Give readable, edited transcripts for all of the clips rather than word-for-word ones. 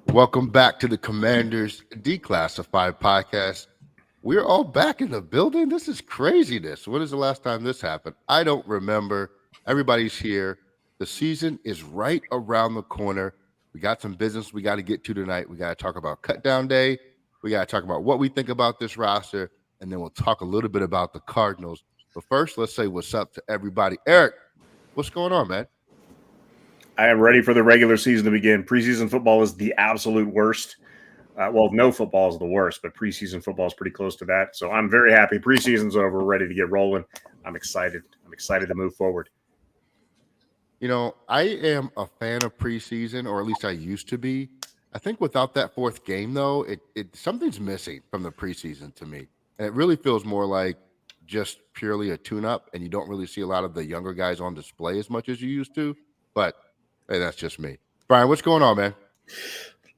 Welcome back to the Commanders Declassified podcast. We're all back in the building. This is craziness. When is the last time this happened? I don't remember. Everybody's here. The season is right around the corner. We got some business we got to get to tonight. We got to talk about cut down day. We got to talk about what we think about this roster. And then we'll talk a little bit about the Cardinals. But first, let's say what's up to everybody. Eric, what's going on, man? I am ready for the regular season to begin. Preseason football is the absolute worst. No football is the worst, but preseason football is pretty close to that. So I'm very happy. Preseason's over. We're ready to get rolling. I'm excited. I'm excited to move forward. You know, I am a fan of preseason, or at least I used to be. I think without that fourth game, though, it something's missing from the preseason to me, and it really feels more like just purely a tune-up, and you don't really see a lot of the younger guys on display as much as you used to. But hey, that's just me. Brian, what's going on, man?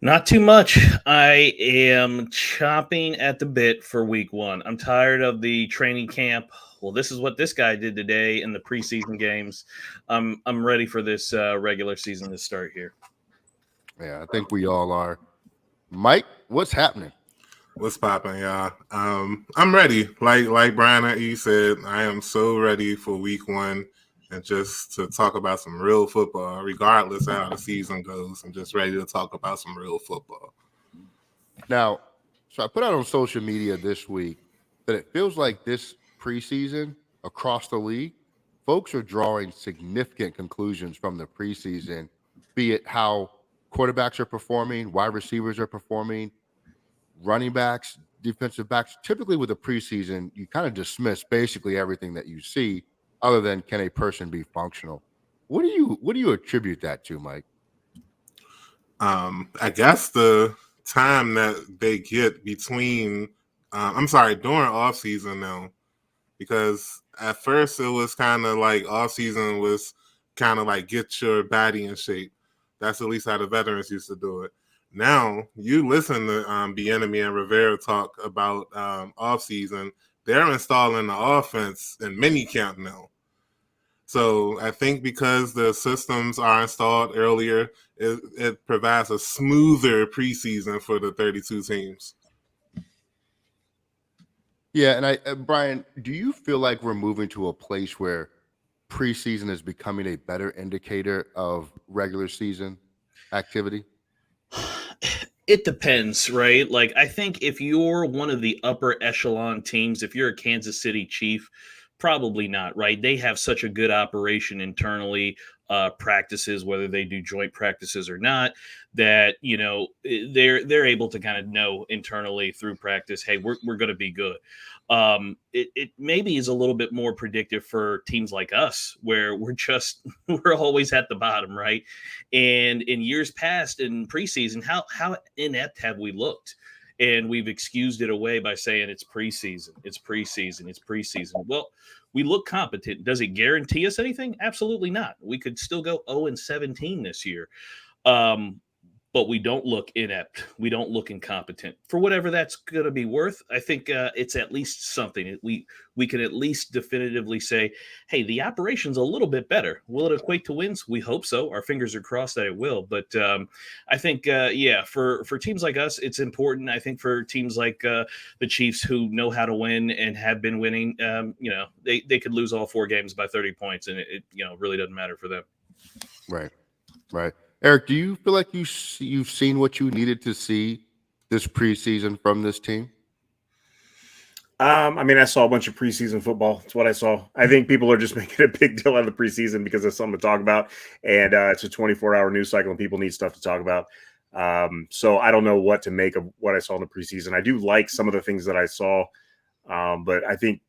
Not too much. I am chomping at the bit for week one. I'm tired of the training camp. Well, this is what this guy did today in the preseason games. I'm ready for this regular season to start here. Yeah, I think we all are. Mike, what's happening? What's popping, y'all? I'm ready. Like Brian and E said, I am so ready for week one and just to talk about some real football, regardless of how the season goes. I'm just ready to talk about some real football. Now, so I put out on social media this week that it feels like this preseason across the league, folks are drawing significant conclusions from the preseason, be it how quarterbacks are performing, wide receivers are performing, running backs, defensive backs. Typically with the preseason, you kind of dismiss basically everything that you see other than can a person be functional. What do you attribute that to, Mike? I guess the time that they get between during off season now, because at first it was kind of like off season was kind of like get your body in shape. That's at least how the veterans used to do it. Now you listen to Bieniemy and Rivera talk about off season. They're installing the offense in mini camp now. So I think because the systems are installed earlier, it provides a smoother preseason for the 32 teams. Yeah, and Brian, do you feel like we're moving to a place where preseason is becoming a better indicator of regular season activity? It depends, right? Like, I think if you're one of the upper echelon teams, if you're a Kansas City Chief, probably not, right? They have such a good operation internally, practices, whether they do joint practices or not, that they're able to kind of know internally through practice, hey, we're going to be good. It maybe is a little bit more predictive for teams like us, where we're always at the bottom, right? And in years past in preseason, how inept have we looked? And we've excused it away by saying it's preseason, it's preseason, it's preseason. Well, we look competent. Does it guarantee us anything? Absolutely not. We could still go 0-17 this year. But we don't look inept. We don't look incompetent. For whatever that's going to be worth, I think it's at least something. We can at least definitively say, hey, the operation's a little bit better. Will it equate to wins? We hope so. Our fingers are crossed that it will. But I think, for teams like us, it's important. I think for teams like the Chiefs who know how to win and have been winning, they could lose all 4 games by 30 points, and it really doesn't matter for them. Right, right. Eric, do you feel like you've seen what you needed to see this preseason from this team? I saw a bunch of preseason football. That's what I saw. I think people are just making a big deal out of the preseason because there's something to talk about, and it's a 24-hour news cycle, and people need stuff to talk about. So I don't know what to make of what I saw in the preseason. I do like some of the things that I saw, but I think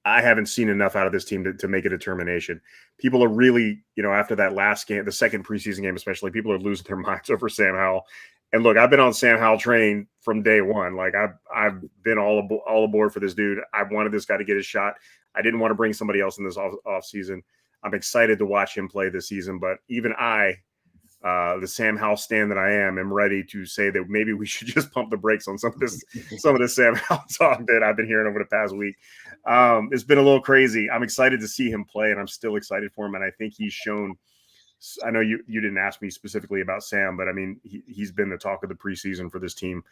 I haven't seen enough out of this team to make a determination. People are really, after that last game, the second preseason game especially, people are losing their minds over Sam Howell. And look, I've been on Sam Howell train from day one. Like I've been all aboard for this dude. I wanted this guy to get his shot. I didn't want to bring somebody else in this off season. I'm excited to watch him play this season, but even the Sam Howell stand that I am ready to say that maybe we should just pump the brakes on some of this Sam Howell talk that I've been hearing over the past week. It's been a little crazy. I'm excited to see him play, and I'm still excited for him. And I think he's shown I know you didn't ask me specifically about Sam, but I mean, he's been the talk of the preseason for this team.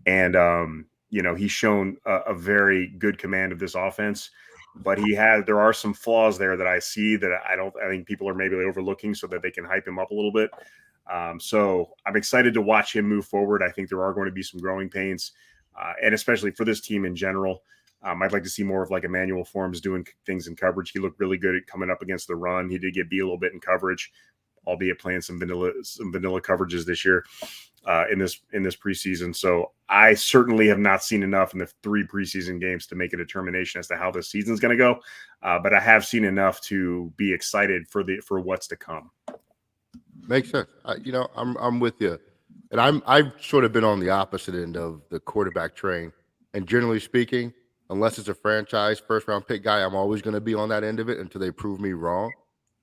And, he's shown a very good command of this offense. But there are some flaws there that I see that I think people are maybe overlooking so that they can hype him up a little bit. So I'm excited to watch him move forward. I think there are going to be some growing pains, and especially for this team in general. I'd like to see more of like Emmanuel Forms doing things in coverage. He looked really good at coming up against the run. He did get beat a little bit in coverage, albeit playing some vanilla coverages this year in this preseason. So I certainly have not seen enough in the 3 preseason games to make a determination as to how this season's going to go. But I have seen enough to be excited for what's to come. Makes sense. I'm with you, and I've sort of been on the opposite end of the quarterback train. And generally speaking, unless it's a franchise first round pick guy, I'm always going to be on that end of it until they prove me wrong.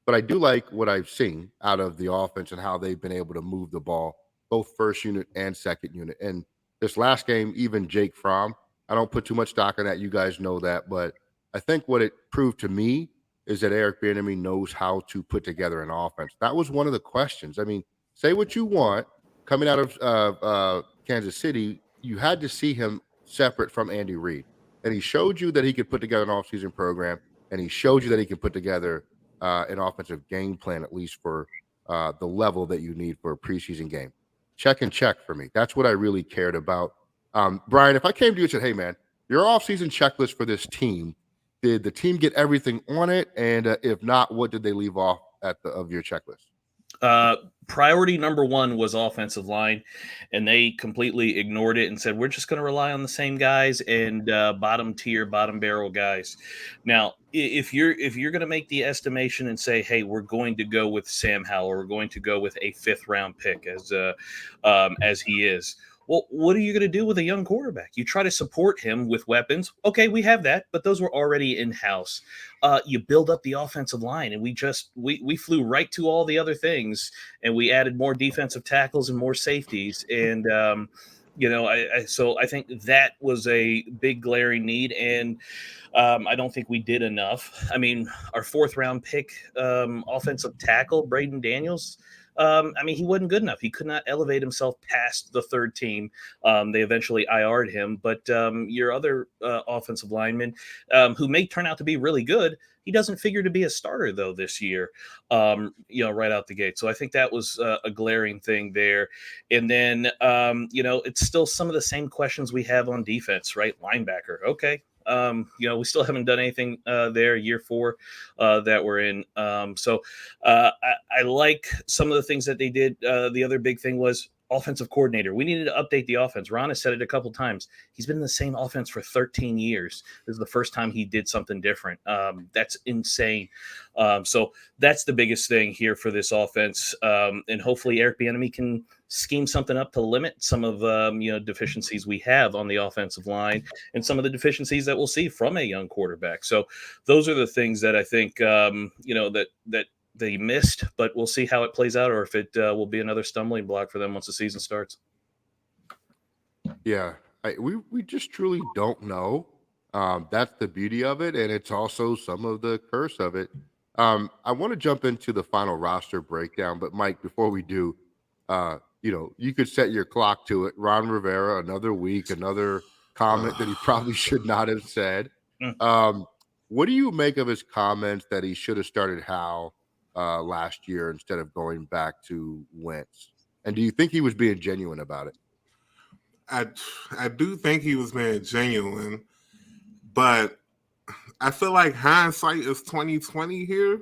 But I do like what I've seen out of the offense and how they've been able to move the ball, both first unit and second unit. And this last game, even Jake Fromm, I don't put too much stock in that. You guys know that. But I think what it proved to me is that Eric Bieniemy knows how to put together an offense. That was one of the questions. I mean, say what you want. Coming out of Kansas City, you had to see him separate from Andy Reid. And he showed you that he could put together an offseason program, and he showed you that he could put together an offensive game plan, at least for the level that you need for a preseason game. Check and check for me. That's what I really cared about. Brian, if I came to you and said, hey, man, your offseason checklist for this team, did the team get everything on it? And if not, what did they leave off of your checklist? Priority number 1 was offensive line, and they completely ignored it and said, we're just going to rely on the same guys and bottom barrel guys. Now, if you're going to make the estimation and say, hey, we're going to go with Sam Howell, or we're going to go with a 5th round pick as he is, well, what are you going to do with a young quarterback? You try to support him with weapons. Okay, we have that, but those were already in-house. You build up the offensive line, and we flew right to all the other things, and we added more defensive tackles and more safeties. And, so I think that was a big glaring need, and I don't think we did enough. I mean, our 4th round pick offensive tackle, Braden Daniels, he wasn't good enough. He could not elevate himself past the 3rd team. They eventually IR'd him. But your other offensive lineman, who may turn out to be really good, he doesn't figure to be a starter, though, this year, right out the gate. So I think that was a glaring thing there. And then, it's still some of the same questions we have on defense, right? Linebacker. Okay. We still haven't done anything there year 4 that we're in. So I like some of the things that they did. The other big thing was offensive coordinator. We needed to update the offense. Ron has said it a couple times. He's been in the same offense for 13 years. This is the first time he did something different. That's insane. So that's the biggest thing here for this offense. And hopefully Eric Bieniemy can scheme something up to limit some of deficiencies we have on the offensive line and some of the deficiencies that we'll see from a young quarterback. So those are the things that I think that they missed, but we'll see how it plays out, or if it will be another stumbling block for them once the season starts. Yeah, we just truly don't know. That's the beauty of it, and it's also some of the curse of it. I want to jump into the final roster breakdown, but Mike, before we do, you could set your clock to it. Ron Rivera, another week, another comment that he probably should not have said. What do you make of his comments that he should have started Howell last year instead of going back to Wentz? And do you think he was being genuine about it? I do think he was being genuine, but I feel like hindsight is 2020 here,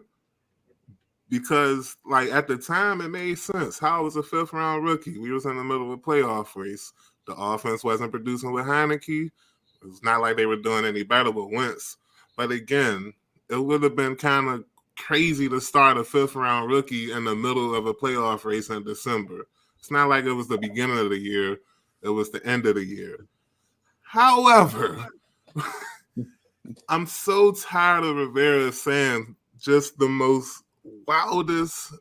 because like at the time it made sense. Howell was a 5th round rookie. We was in the middle of a playoff race. The offense wasn't producing with Heineke. It was not like they were doing any better with Wentz. But again, it would have been kind of crazy to start a 5th round rookie in the middle of a playoff race in December. It's not like it was the beginning of the year. It was the end of the year. However, I'm so tired of Rivera saying just the most wildest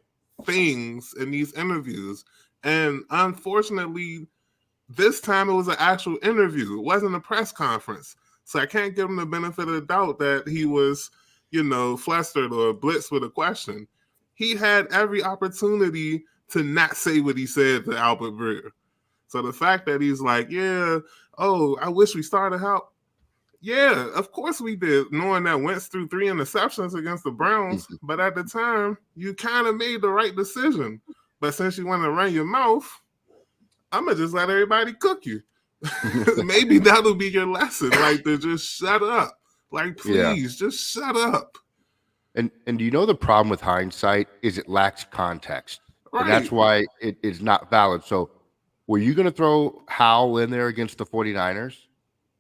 things in these interviews. And unfortunately, this time it was an actual interview. It wasn't a press conference. So I can't give him the benefit of the doubt that he was, flustered or blitzed with a question. he had every opportunity to not say what he said to Albert Breer. So the fact that he's like, yeah, oh, I wish we started out. Yeah, of course we did, knowing that Wentz threw 3 interceptions against the Browns. But at the time, you kind of made the right decision. But since you want to run your mouth, I'm going to just let everybody cook you. Maybe that'll be your lesson, like to just shut up. Like, please, just shut up. And do you know the problem with hindsight is it lacks context. Right. And that's why it is not valid. So were you going to throw Howell in there against the 49ers,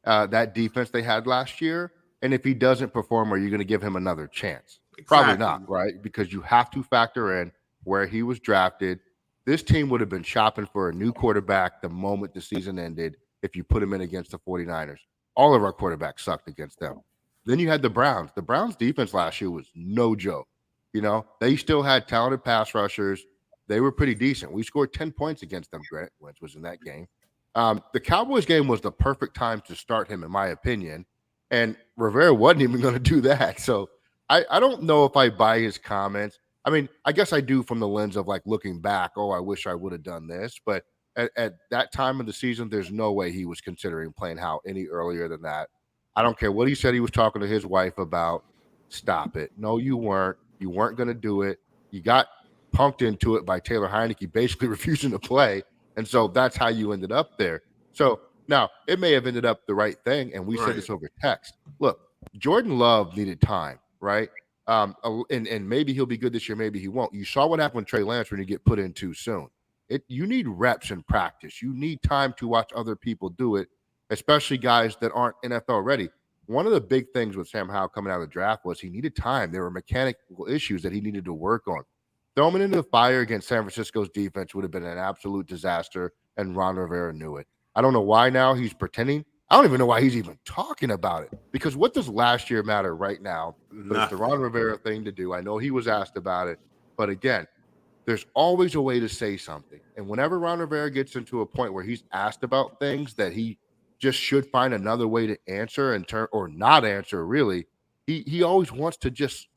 that defense they had last year? And if he doesn't perform, are you going to give him another chance? Exactly. Probably not, right? Because you have to factor in where he was drafted. This team would have been shopping for a new quarterback the moment the season ended if you put him in against the 49ers. All of our quarterbacks sucked against them. Then you had the Browns. The Browns defense last year was no joke. You know, they still had talented pass rushers. They were pretty decent. We scored 10 points against them. Grant Wentz was in that game. The Cowboys game was the perfect time to start him, in my opinion. And Rivera wasn't even going to do that. So I don't know if I buy his comments. I mean, I guess I do from the lens of like looking back, oh, I wish I would have done this. But at that time of the season, there's no way he was considering playing Howell any earlier than that. I don't care what he said he was talking to his wife about. Stop it. No, you weren't. You weren't going to do it. You got punked into it by Taylor Heineke basically refusing to play. And so that's how you ended up there. So now it may have ended up the right thing. And we said this over text. Look, Jordan Love needed time, right? And maybe he'll be good this year. Maybe he won't. You saw what happened with Trey Lance when you get put in too soon. You need reps in practice. You need time to watch other people do it, especially guys that aren't NFL ready. One of the big things with Sam Howell coming out of the draft was he needed time. There were mechanical issues that he needed to work on. Throwing him into the fire against San Francisco's defense would have been an absolute disaster, and Ron Rivera knew it. I don't know why now he's pretending. I don't even know why he's even talking about it, because what does last year matter right now? But it's the Ron Rivera thing to do. I know he was asked about it, but again, there's always a way to say something. And whenever Ron Rivera gets into a point where he's asked about things that he just should find another way to answer and turn or not answer, really, he always wants to just,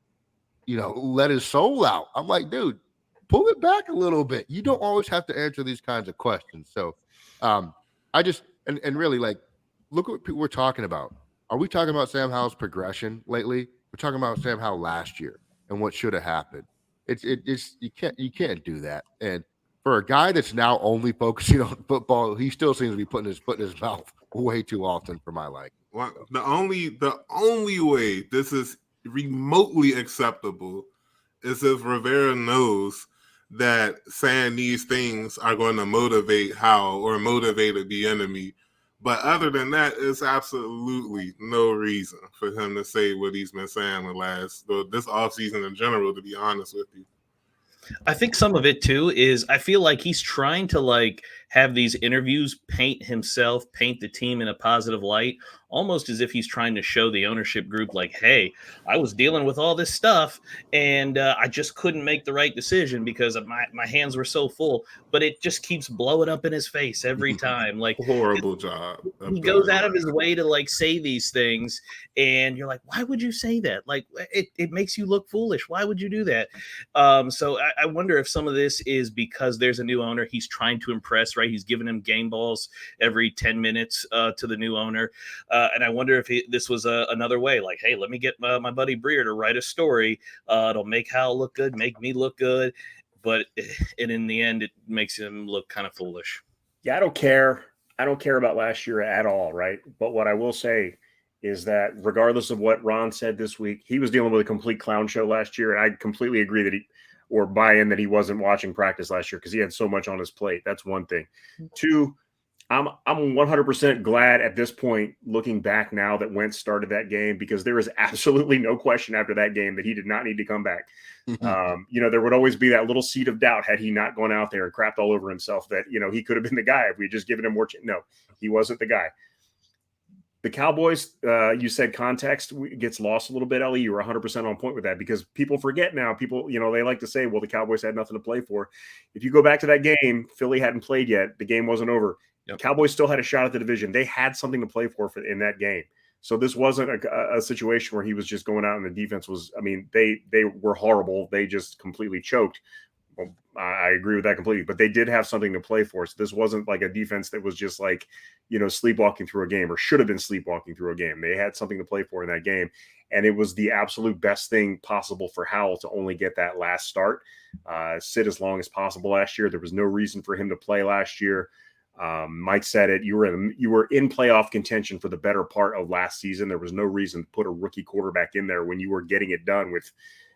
let his soul out. I'm like, dude, pull it back a little bit. You don't always have to answer these kinds of questions. So I just and really, like, look what we're talking about. Are we talking about Sam Howell's progression lately? We're talking about Sam Howell last year and what should have happened. It's you can't do that. And for a guy that's now only focusing on football, he still seems to be putting his foot in his mouth way too often for my liking. Well, the only way this is remotely acceptable is if Rivera knows that saying these things are going to motivate Howell or motivate a Bieniemy. But other than that, it's absolutely no reason for him to say what he's been saying this offseason in general, to be honest with you. I think some of it too is I feel like he's trying to have these interviews, paint the team in a positive light, almost as if he's trying to show the ownership group like, hey, I was dealing with all this stuff and I just couldn't make the right decision because of my hands were so full. But it just keeps blowing up in his face every time. Like, horrible job. He goes out of his way to say these things, and you're like, why would you say that? Like, it makes you look foolish. Why would you do that? So I wonder if some of this is because there's a new owner. He's trying to impress, right? He's giving him game balls every 10 minutes to the new owner. And I wonder if this was another way, like, hey, let me get my buddy Breer to write a story. It'll make Howell look good, make me look good. But in the end, it makes him look kind of foolish. Yeah, I don't care. I don't care about last year at all, right? But what I will say is that regardless of what Ron said this week, he was dealing with a complete clown show last year. And I completely agree that buy in that he wasn't watching practice last year because he had so much on his plate. That's one thing. Two, I'm 100% glad at this point, looking back now, that Wentz started that game, because there is absolutely no question after that game that he did not need to come back. There would always be that little seed of doubt had he not gone out there and crapped all over himself that, he could have been the guy if we had just given him more chance. No, he wasn't the guy. The Cowboys, you said context gets lost a little bit, Ellie. You were 100% on point with that, because people forget now. People, they like to say, well, the Cowboys had nothing to play for. If you go back to that game, Philly hadn't played yet. The game wasn't over. Yep. Cowboys still had a shot at the division. They had something to play for in that game. So this wasn't a situation where he was just going out and the defense was, I mean, they were horrible. They just completely choked. Well, I agree with that completely, but they did have something to play for. So this wasn't like a defense that was just like, sleepwalking through a game or should have been sleepwalking through a game. They had something to play for in that game. And it was the absolute best thing possible for Howell to only get that last start, sit as long as possible last year. There was no reason for him to play last year. Mike said it. You were in playoff contention for the better part of last season. There was no reason to put a rookie quarterback in there when you were getting it done with,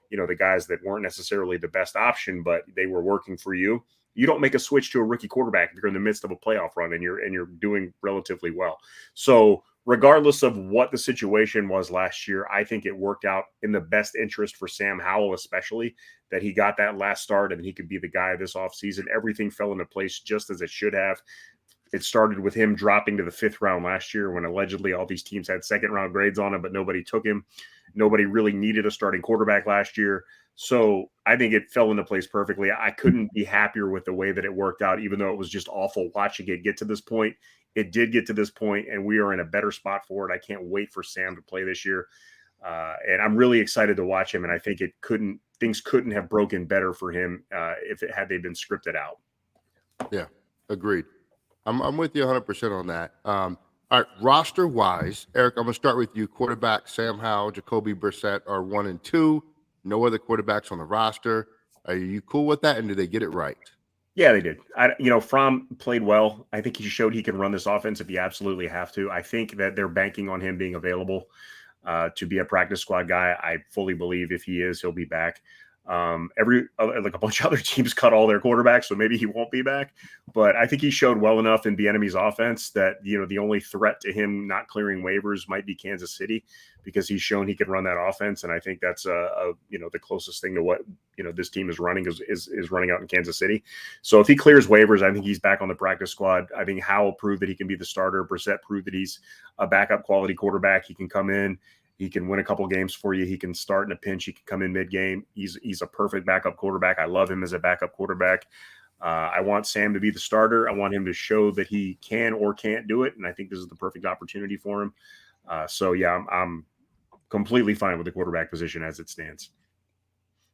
the guys that weren't necessarily the best option, but they were working for you. You don't make a switch to a rookie quarterback if you're in the midst of a playoff run and you're doing relatively well. So regardless of what the situation was last year, I think it worked out in the best interest for Sam Howell, especially that he got that last start and he could be the guy this offseason. Everything fell into place just as it should have. It started with him dropping to the 5th round last year when allegedly all these teams had 2nd round grades on him, but nobody took him. Nobody really needed a starting quarterback last year. So I think it fell into place perfectly. I couldn't be happier with the way that it worked out, even though it was just awful watching it get to this point. It did get to this point, and we are in a better spot for it. I can't wait for Sam to play this year. And I'm really excited to watch him. And I think things couldn't have broken better for him had they been scripted out. Yeah, agreed. I'm with you 100% on that. All right, roster-wise, Eric, I'm going to start with you. Quarterback Sam Howell, Jacoby Brissett are 1 and 2. No other quarterbacks on the roster. Are you cool with that, and did they get it right? Yeah, they did. Fromm played well. I think he showed he can run this offense if you absolutely have to. I think that they're banking on him being available to be a practice squad guy. I fully believe if he is, he'll be back. A bunch of other teams cut all their quarterbacks, so maybe he won't be back. But I think he showed well enough in Bieniemy's offense that the only threat to him not clearing waivers might be Kansas City, because he's shown he can run that offense, and I think that's the closest thing to what this team is running is running out in Kansas City. So if he clears waivers, I think he's back on the practice squad. I think Howell proved that he can be the starter. Brissett proved that he's a backup quality quarterback. He can come in. He can win a couple games for you. He can start in a pinch. He can come in mid-game. He's a perfect backup quarterback. I love him as a backup quarterback. I want Sam to be the starter. I want him to show that he can or can't do it, and I think this is the perfect opportunity for him. I'm completely fine with the quarterback position as it stands.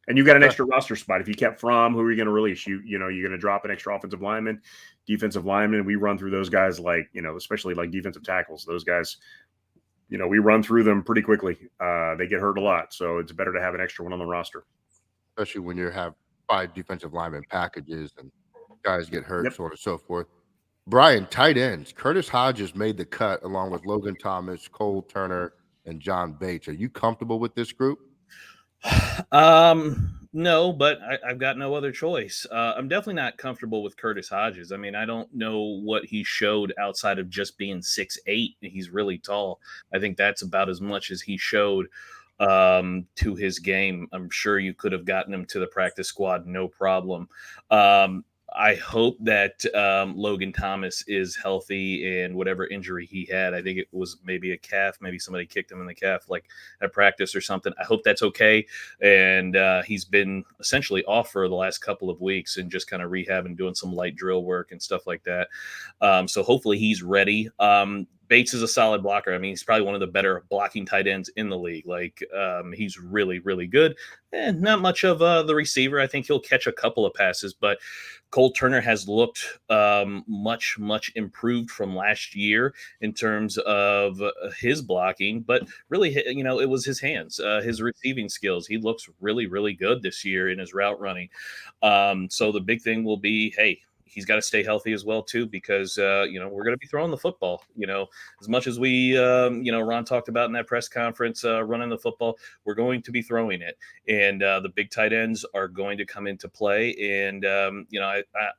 And you got an extra roster spot. If you kept Fromm, who are you going to release? You're going to drop an extra offensive lineman, defensive lineman. We run through those guys especially like defensive tackles. Those guys – we run through them pretty quickly. They get hurt a lot, so it's better to have an extra one on the roster. Especially when you have 5 defensive lineman packages and guys get hurt, so on and so forth. Brian, tight ends. Curtis Hodges made the cut along with Logan Thomas, Cole Turner, and John Bates. Are you comfortable with this group? No, but I've got no other choice. I'm definitely not comfortable with Curtis Hodges. I mean, I don't know what he showed outside of just being 6'8". He's really tall. I think that's about as much as he showed to his game. I'm sure you could have gotten him to the practice squad, no problem. I hope that Logan Thomas is healthy and whatever injury he had, I think it was maybe a calf, maybe somebody kicked him in the calf like at practice or something. I hope that's okay. And he's been essentially off for the last couple of weeks and just kind of rehabbing, doing some light drill work and stuff like that. So hopefully he's ready. Bates is a solid blocker. I mean, he's probably one of the better blocking tight ends in the league. He's really, really good. And not much of the receiver. I think he'll catch a couple of passes, but Cole Turner has looked much, much improved from last year in terms of his blocking, but really, it was his hands, his receiving skills. He looks really, really good this year in his route running. So the big thing will be, hey, he's got to stay healthy as well too, because we're going to be throwing the football. As much as we Ron talked about in that press conference, running the football, we're going to be throwing it, and the big tight ends are going to come into play. And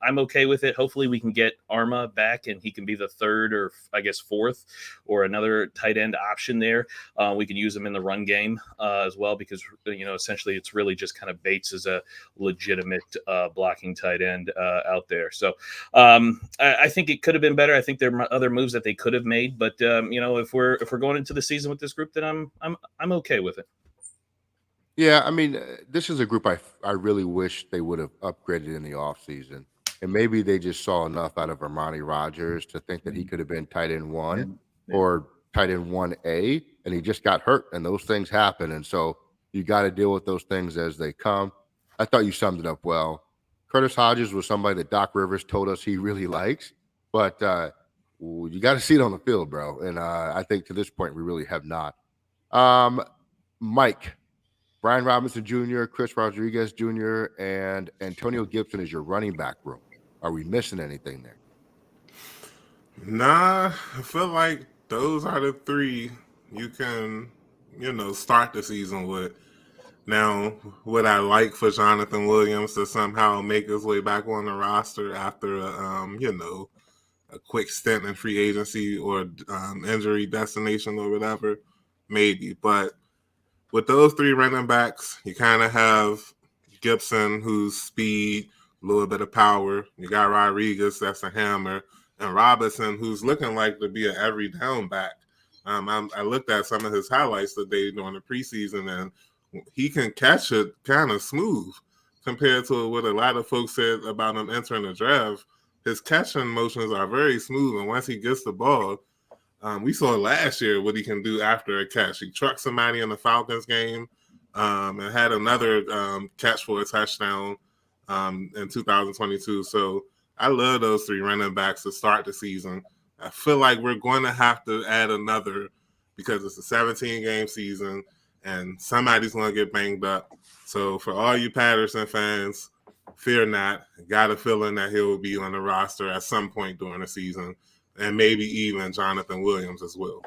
I'm okay with it. Hopefully, we can get Arma back, and he can be the 3rd or I guess 4th or another tight end option there. We can use him in the run game as well, because essentially it's really just kind of Bates as a legitimate blocking tight end out there. So I think it could have been better. I think there are other moves that they could have made, but if we're going into the season with this group, then I'm okay with it. Yeah, I mean, this is a group I really wish they would have upgraded in the offseason. And maybe they just saw enough out of Armani Rogers to think that he could have been tight end 1 or tight end 1A. and he just got hurt, and those things happen. And so you got to deal with those things as they come. I thought you summed it up well. Curtis Hodges was somebody that Doc Rivers told us he really likes, but you got to see it on the field, bro. And I think to this point, we really have not. Mike, Brian Robinson Jr., Chris Rodriguez Jr., and Antonio Gibson is your running back room. Are we missing anything there? Nah, I feel like those are the three you can, start the season with. Now, would I like for Jonathan Williams to somehow make his way back on the roster after a quick stint in free agency or injury destination or whatever? Maybe. But with those three running backs, you kind of have Gibson, who's speed, a little bit of power. You got Rodriguez, that's a hammer, and Robinson, who's looking like to be an every down back. I looked at some of his highlights today during the preseason, and he can catch it kind of smooth compared to what a lot of folks said about him entering the draft. His catching motions are very smooth, and once he gets the ball, we saw last year what he can do after a catch. He trucked somebody in the Falcons game and had another catch for a touchdown in 2022. So I love those three running backs to start the season. I feel like we're going to have to add another because it's a 17-game season and somebody's going to get banged up. So for all you Patterson fans, fear not. Got a feeling that he'll be on the roster at some point during the season, and maybe even Jonathan Williams as well.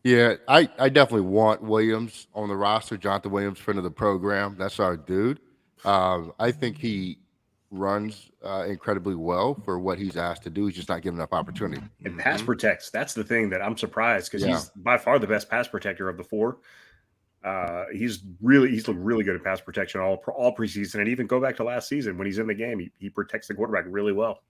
Yeah, I definitely want Williams on the roster. Jonathan Williams, friend of the program. That's our dude. I think he runs incredibly well for what he's asked to do. He's just not given enough opportunity. And pass protects. That's the thing that I'm surprised because he's by far the best pass protector of the four. He's looked really good at pass protection all preseason, and even go back to last season when he's in the game, he protects the quarterback really well.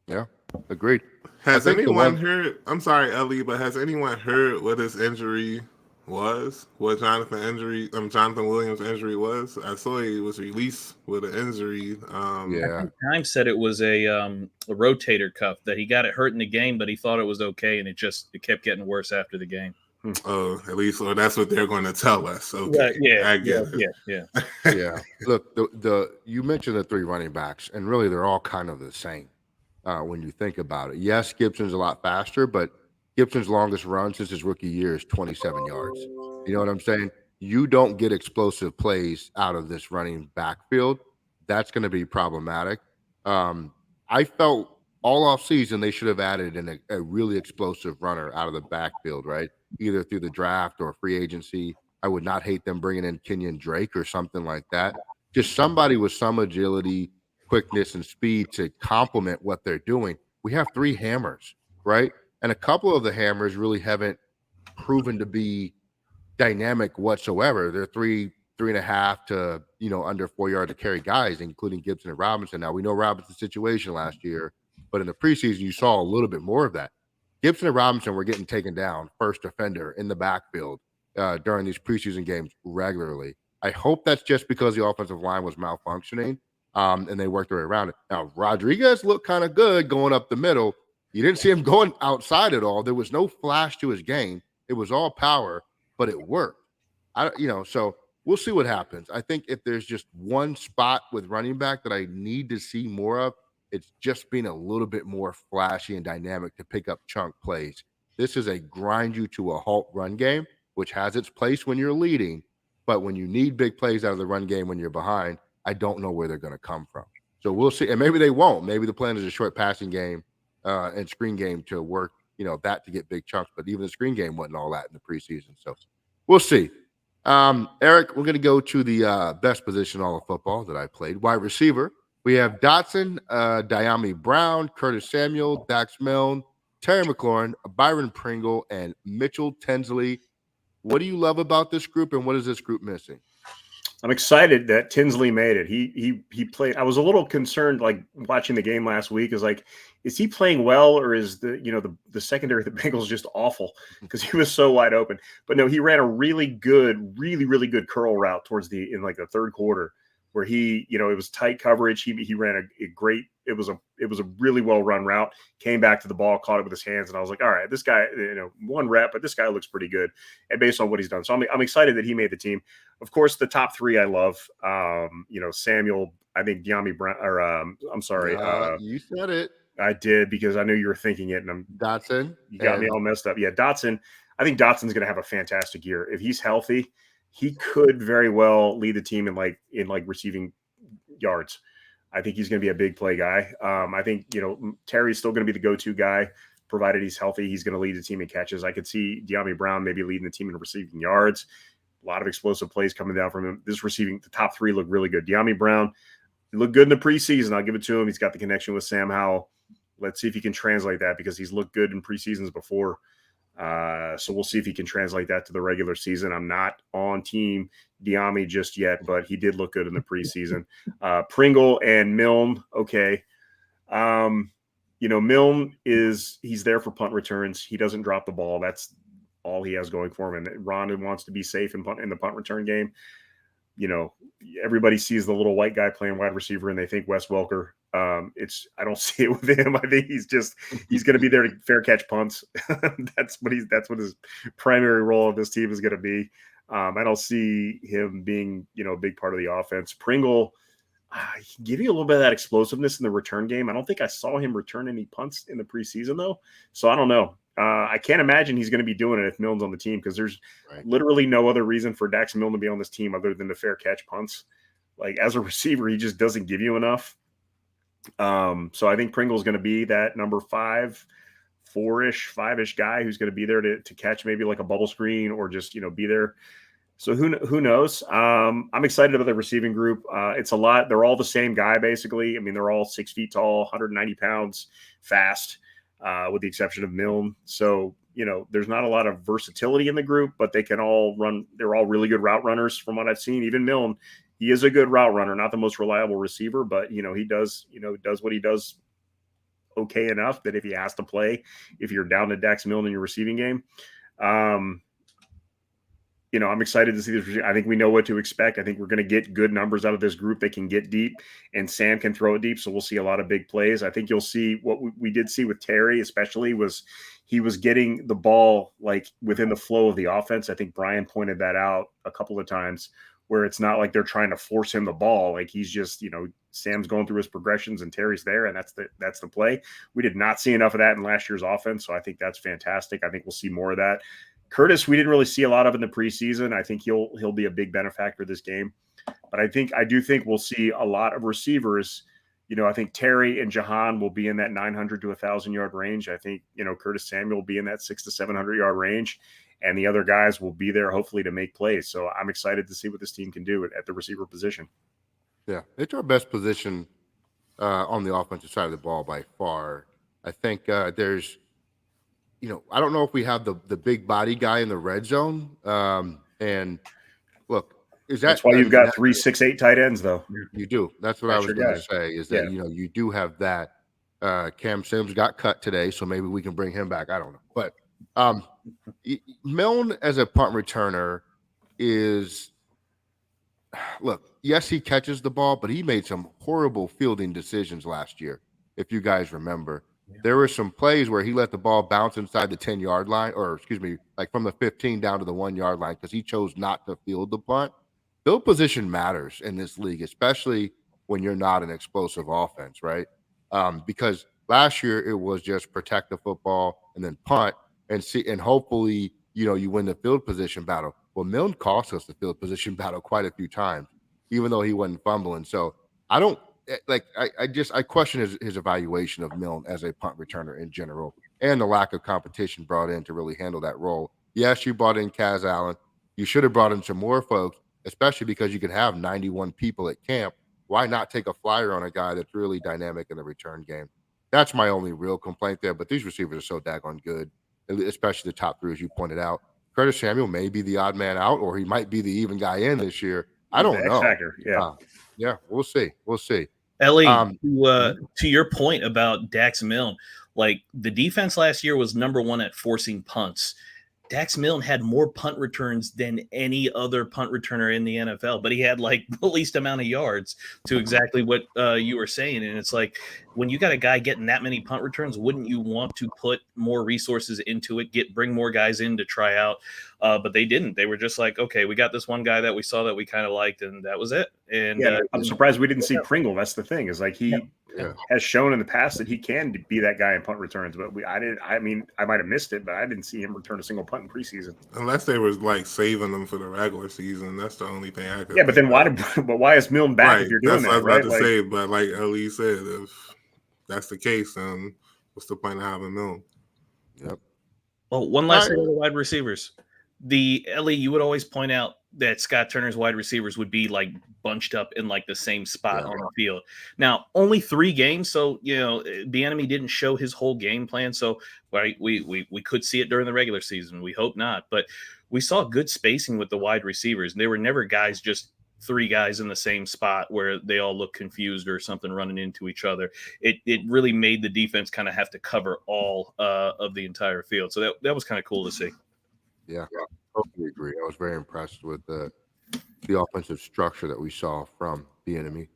Yeah, agreed. Has anyone heard? I'm sorry, Ellie, but has anyone heard what his injury was? What Jonathan Williams' injury was? I saw he was released with an injury. Yeah, Time said it was a rotator cuff that he got it hurt in the game, but he thought it was okay, and it kept getting worse after the game. Oh, at least that's what they're going to tell us. Okay, I get it. Yeah. Look, you mentioned the three running backs, and really they're all kind of the same when you think about it. Yes, Gibson's a lot faster, but Gibson's longest run since his rookie year is 27 yards. You know what I'm saying? You don't get explosive plays out of this running backfield. That's going to be problematic. I felt all off season they should have added in a really explosive runner out of the backfield, right? Either through the draft or free agency. I would not hate them bringing in Kenyon Drake or something like that. Just somebody with some agility, quickness, and speed to complement what they're doing. We have three hammers, right? And a couple of the hammers really haven't proven to be dynamic whatsoever. They're 3.5 to under 4 yards to carry guys, including Gibson and Robinson. Now we know Robinson's situation last year, but in the preseason you saw a little bit more of that. Gibson and Robinson were getting taken down, first defender in the backfield during these preseason games regularly. I hope that's just because the offensive line was malfunctioning and they worked their way around it. Now, Rodriguez looked kind of good going up the middle. You didn't see him going outside at all. There was no flash to his game. It was all power, but it worked. So we'll see what happens. I think if there's just one spot with running back that I need to see more of, it's just being a little bit more flashy and dynamic to pick up chunk plays. This is a grind you to a halt run game, which has its place when you're leading. But when you need big plays out of the run game when you're behind, I don't know where they're going to come from. So we'll see. And maybe they won't. Maybe the plan is a short passing game and screen game to work, that to get big chunks. But even the screen game wasn't all that in the preseason. So we'll see. Eric, we're going to go to the best position in all of football that I played, wide receiver. We have Dotson, Diami Brown, Curtis Samuel, Dax Milne, Terry McLaurin, Byron Pringle, and Mitchell Tinsley. What do you love about this group, and what is this group missing? I'm excited that Tinsley made it. He played. I was a little concerned, like watching the game last week. Is he playing well, or is the secondary of the Bengals just awful? Because he was so wide open. But no, he ran a really good curl route in the third quarter where he, it was tight coverage. He ran a great. It was a really well run route. Came back to the ball, caught it with his hands, and I was like, all right, this guy, one rep, but this guy looks pretty good, and based on what he's done. So I'm excited that he made the team. Of course, the top three I love. Samuel. I think Bieniemy Brown, or I'm sorry, you said it. I did, because I knew you were thinking it, and Dotson. You got me all messed up. Yeah, Dotson. I think Dotson's going to have a fantastic year if he's healthy. He could very well lead the team in receiving yards. I think he's going to be a big play guy. I think Terry's still going to be the go-to guy, provided he's healthy. He's going to lead the team in catches. I could see Bieniemy Brown maybe leading the team in receiving yards. A lot of explosive plays coming down from him. The top three look really good. Bieniemy Brown, he looked good in the preseason. I'll give it to him. He's got the connection with Sam Howell. Let's see if he can translate that, because he's looked good in preseasons before. So we'll see if he can translate that to the regular season. I'm not on team Bieniemy just yet, but he did look good in the preseason. Pringle and Milne, okay. Milne he's there for punt returns. He doesn't drop the ball. That's all he has going for him. And Ron wants to be safe in the punt return game. Everybody sees the little white guy playing wide receiver and they think Wes Welker. I don't see it with him. I think he's going to be there to fair catch punts. That's what his primary role of this team is going to be. I don't see him being, a big part of the offense. Pringle, give you a little bit of that explosiveness in the return game. I don't think I saw him return any punts in the preseason though. So I don't know. I can't imagine he's going to be doing it if Milne's on the team, because there's literally no other reason for Dax Milne to be on this team other than to fair catch punts. Like, as a receiver, he just doesn't give you enough. So I think Pringle's going to be that number 5-ish guy who's going to be there to catch maybe like a bubble screen or just, be there. So who knows? I'm excited about the receiving group. It's a lot. They're all the same guy, basically. I mean, they're all 6 feet tall, 190 pounds, fast, with the exception of Milne. So, there's not a lot of versatility in the group, but they can all run. They're all really good route runners from what I've seen. Even Milne, he is a good route runner, not the most reliable receiver, but, he does what he does okay enough that if he has to play, if you're down to Dax Milne in your receiving game, I'm excited to see this. I think we know what to expect. I think we're going to get good numbers out of this group. They can get deep, and Sam can throw it deep, so we'll see a lot of big plays. I think you'll see what we did see with Terry, especially, was he was getting the ball like within the flow of the offense. I think Brian pointed that out a couple of times, where it's not like they're trying to force him the ball. Like, he's just, Sam's going through his progressions and Terry's there, and that's the play. We did not see enough of that in last year's offense, so I think that's fantastic. I think we'll see more of that. Curtis, we didn't really see a lot of in the preseason. I think he'll be a big benefactor this game. But I do think we'll see a lot of receivers. I think Terry and Jahan will be in that 900 to 1,000 yard range. I think, Curtis Samuel will be in that 600 to 700 yard range. And the other guys will be there hopefully to make plays. So I'm excited to see what this team can do at the receiver position. Yeah, it's our best position on the offensive side of the ball by far. I think there's, I don't know if we have the big body guy in the red zone. And look, that's why you've got 3, 6, 8 tight ends, though. You do. That's what I was going to say. Is that you do have that. Cam Sims got cut today, so maybe we can bring him back. I don't know, but Milne as a punt returner is, look, yes, he catches the ball, but he made some horrible fielding decisions last year. If you guys remember, there were some plays where he let the ball bounce inside the 10-yard line, or excuse me, like from the 15 down to the 1-yard line, because he chose not to field the punt. Field position matters in this league, especially when you're not an explosive offense, right? Because last year it was just protect the football and then punt and hopefully, you win the field position battle. Well, Milne cost us the field position battle quite a few times, even though he wasn't fumbling. So I don't I question his evaluation of Milne as a punt returner in general, and the lack of competition brought in to really handle that role. Yes, you brought in Kaz Allen. You should have brought in some more folks, especially because you could have 91 people at camp. Why not take a flyer on a guy that's really dynamic in the return game? That's my only real complaint there. But these receivers are so daggone good, especially the top three, as you pointed out. Curtis Samuel may be the odd man out, or he might be the even guy in this year. I don't know. X-factor, yeah, we'll see. We'll see. Ellie, to your point about Dax Milne, like, the defense last year was number 1 at forcing punts. Dax Milne had more punt returns than any other punt returner in the NFL, but he had like the least amount of yards to exactly what you were saying. And it's like, when you got a guy getting that many punt returns, wouldn't you want to put more resources into it, bring more guys in to try out? But they didn't. They were just like, okay, we got this one guy that we saw that we kind of liked, and that was it. And I'm surprised we didn't see Pringle. That's the thing, is like he has shown in the past that he can be that guy in punt returns, but I might have missed it, but I didn't see him return a single punt in preseason. Unless they were like saving them for the regular season, that's the only thing I could. Yeah, but then why is Milne back if you're doing that? That's what I was about right? to say, but like Ellie said, if that's the case, then what's the point of having Milne? Yep. Well, one last thing on the wide receivers. Ellie, you would always point out that Scott Turner's wide receivers would be like bunched up in like the same spot on the field. Now, only 3 games, so Bieniemy didn't show his whole game plan. So we could see it during the regular season. We hope not, but we saw good spacing with the wide receivers. They were never guys just 3 guys in the same spot where they all look confused or something running into each other. It really made the defense kind of have to cover all of the entire field. So that was kind of cool to see. Yeah, totally agree. I was very impressed with the offensive structure that we saw from Bieniemy.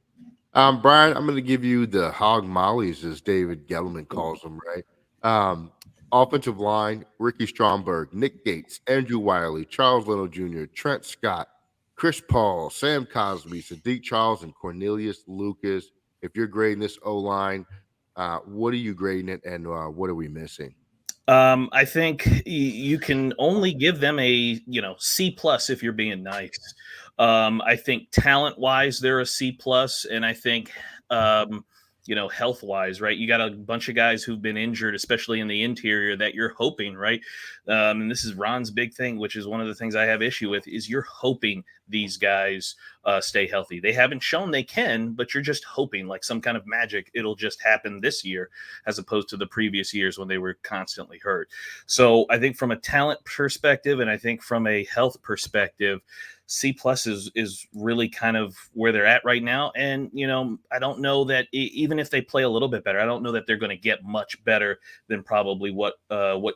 Brian, I'm going to give you the hog mollies, as David Gettleman calls them, right? Offensive line: Ricky Stromberg, Nick Gates, Andrew Wiley, Charles Leno Jr., Trent Scott, Chris Paul, Sam Cosby, Sadiq Charles, and Cornelius Lucas. If you're grading this O-line, what are you grading it, and what are we missing? I think you can only give them a C+ if you're being nice. I think talent wise they're a C+, and I think health wise, right? You got a bunch of guys who've been injured, especially in the interior, that you're hoping, right? And this is Ron's big thing, which is one of the things I have issue with, is you're hoping these guys stay healthy. They haven't shown they can, but you're just hoping, like some kind of magic, it'll just happen this year as opposed to the previous years when they were constantly hurt. So I think from a talent perspective, and I think from a health perspective, C+ is really kind of where they're at right now. And, I don't know that even if they play a little bit better, I don't know that they're going to get much better than probably what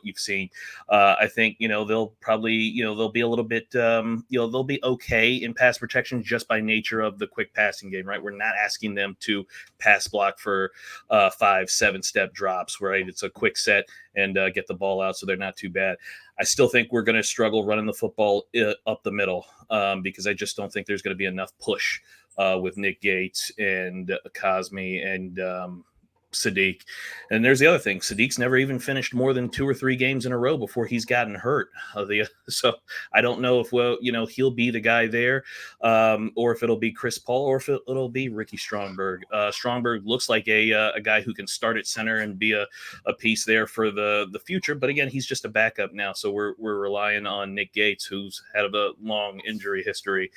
you've seen. I think, they'll probably, they'll be a little bit, they'll be okay in pass protection just by nature of the quick passing game, right? We're not asking them to pass block for 5-7 step drops, right? It's a quick set and get the ball out, so they're not too bad. I still think we're going to struggle running the football up the middle because I just don't think there's going to be enough push with Nick Gates and Cosme and Sadiq. And there's the other thing. Sadiq's never even finished more than 2 or 3 games in a row before he's gotten hurt. So I don't know if, he'll be the guy there or if it'll be Chris Paul or if it'll be Ricky Stromberg. Stromberg looks like a guy who can start at center and be a piece there for the future. But again, he's just a backup now. So we're relying on Nick Gates, who's had a long injury history.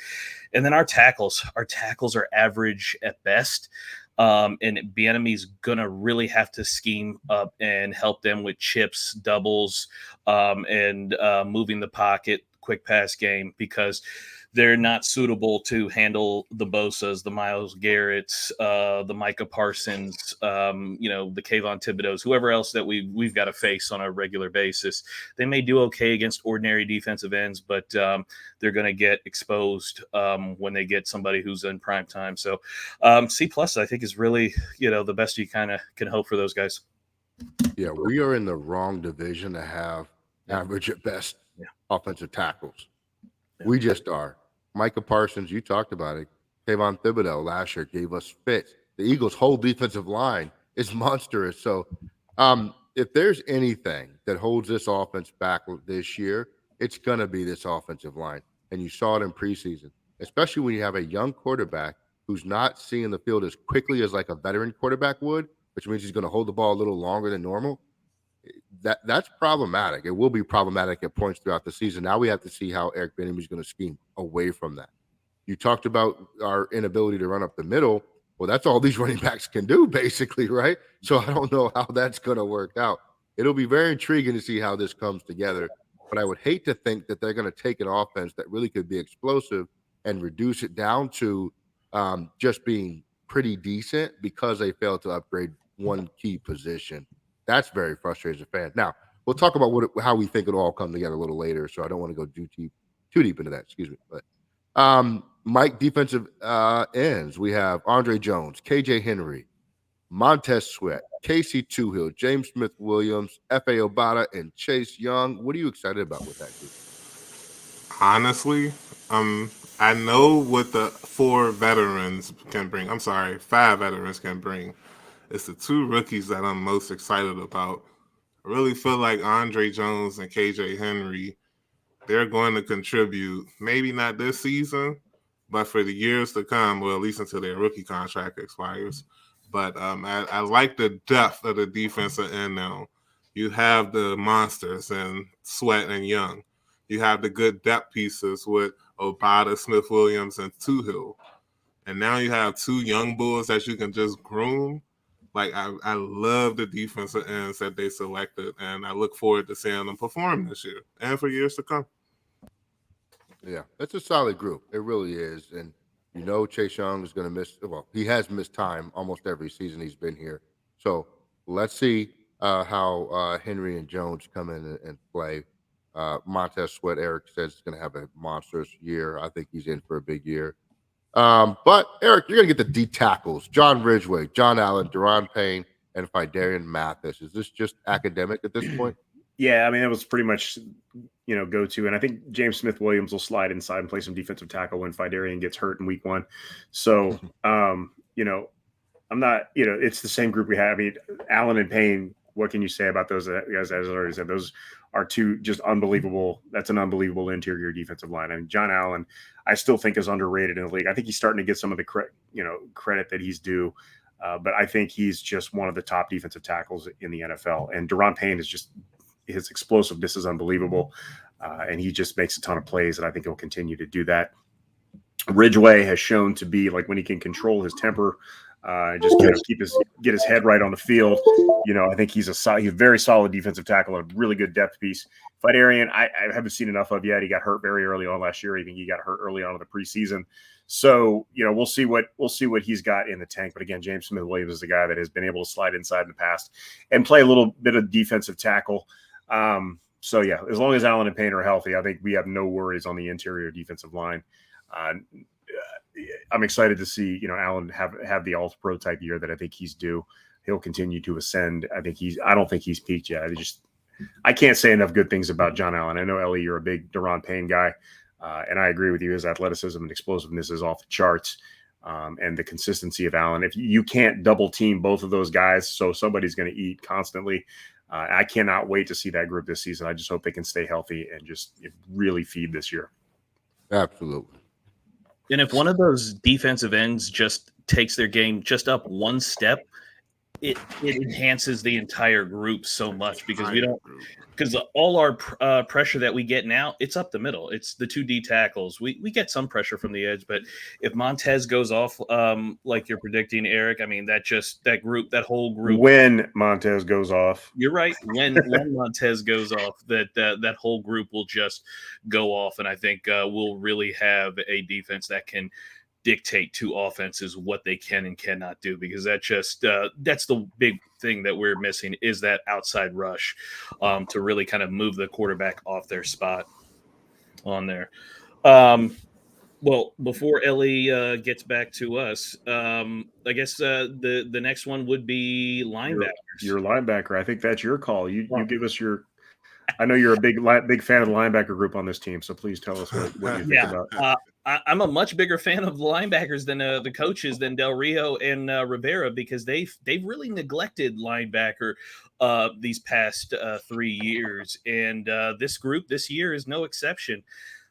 And then our tackles are average at best. And Bieniemy's gonna really have to scheme up and help them with chips, doubles, and moving the pocket, quick pass game, because they're not suitable to handle the Bosas, the Myles Garretts, the Micah Parsons, the Kayvon Thibodeaux, whoever else that we've got to face on a regular basis. They may do okay against ordinary defensive ends, but they're going to get exposed when they get somebody who's in prime time. So C+, I think, is really, the best you kind of can hope for those guys. Yeah, we are in the wrong division to have average at best offensive tackles. Yeah. We just are. Micah Parsons, you talked about it. Kayvon Thibodeaux last year gave us fits. The Eagles' whole defensive line is monstrous. So if there's anything that holds this offense back this year, it's going to be this offensive line. And you saw it in preseason, especially when you have a young quarterback who's not seeing the field as quickly as like a veteran quarterback would, which means he's going to hold the ball a little longer than normal. That's problematic. It will be problematic at points throughout the season. Now we have to see how Eric Bieniemy is going to scheme away from that. You talked about our inability to run up the middle. Well, that's all these running backs can do, basically, right? So I don't know how that's going to work out. It'll be very intriguing to see how this comes together. But I would hate to think that they're going to take an offense that really could be explosive and reduce it down to just being pretty decent because they failed to upgrade one key position. That's very frustrating as a fan. Now, we'll talk about how we think it'll all come together a little later. So I don't want to go too deep into that. Excuse me. But Mike, defensive ends. We have Andre Jones, KJ Henry, Montez Sweat, Casey Toohill, James Smith Williams, F.A. Obata, and Chase Young. What are you excited about with that group? Honestly, I know what the 5 veterans can bring. It's the 2 rookies that I'm most excited about. I really feel like Andre Jones and KJ Henry, they're going to contribute, maybe not this season, but for the years to come, well, at least until their rookie contract expires. But I like the depth of the defensive end now. You have the monsters and Sweat and Young. You have the good depth pieces with Obata, Smith Williams, and Toohill. And now you have 2 young bulls that you can just groom. Like, I love the defensive ends that they selected, and I look forward to seeing them perform this year and for years to come. Yeah, that's a solid group. It really is. And Chase Young is going to miss. Well, he has missed time almost every season he's been here. So let's see how Henry and Jones come in and play. Montez Sweat, Eric says, is going to have a monstrous year. I think he's in for a big year. But Eric, you're going to get the D tackles: John Ridgeway, John Allen, Deron Payne, and Fidarian Mathis. Is this just academic at this point? Yeah, I mean, it was pretty much, go to. And I think James Smith Williams will slide inside and play some defensive tackle when Fidarian gets hurt in week 1. So, I'm not, it's the same group we have. I mean, Allen and Payne, what can you say about those guys? As I already said, those are 2 just unbelievable. That's an unbelievable interior defensive line. I mean, John Allen, I still think is underrated in the league. I think he's starting to get some of the credit that he's due. But I think he's just one of the top defensive tackles in the NFL. And Deron Payne is just, his explosiveness is unbelievable. And he just makes a ton of plays, and I think he'll continue to do that. Ridgeway has shown to be, like, when he can control his temper, just kind of get his head right on the field. I think he's a very solid defensive tackle and a really good depth piece. Fidarian, I haven't seen enough of yet. He got hurt very early on last year. I think he got hurt early on in the preseason. So, we'll see what he's got in the tank. But again, James Smith Williams is the guy that has been able to slide inside in the past and play a little bit of defensive tackle. So yeah, as long as Allen and Payne are healthy, I think we have no worries on the interior defensive line. I'm excited to see, Allen have the All-Pro type year that I think he's due. He'll continue to ascend. I don't think he's peaked yet. I can't say enough good things about John Allen. I know, Ellie, you're a big Deron Payne guy, and I agree with you. His athleticism and explosiveness is off the charts, and the consistency of Allen. If you can't double team both of those guys, so somebody's going to eat constantly. I cannot wait to see that group this season. I just hope they can stay healthy and just really feed this year. Absolutely. And if one of those defensive ends just takes their game just up one step, it enhances the entire group so much because all our pressure that we get now, it's up the middle. It's the 2 D tackles. We get some pressure from the edge, but if Montez goes off, like you're predicting, Eric, I mean, that whole group. When Montez goes off. You're right. When Montez goes off, that whole group will just go off. And I think we'll really have a defense that can dictate to offenses what they can and cannot do, because that's the big thing that we're missing is that outside rush to really kind of move the quarterback off their spot on there. Well, before Ellie gets back to us, I guess the next one would be linebackers. Your linebacker. I think that's your call. You give us your. I know you're a big fan of the linebacker group on this team, so please tell us what you think about. I'm a much bigger fan of the linebackers than the coaches, than Del Rio and Rivera, because they've really neglected linebacker these past 3 years, and this group this year is no exception.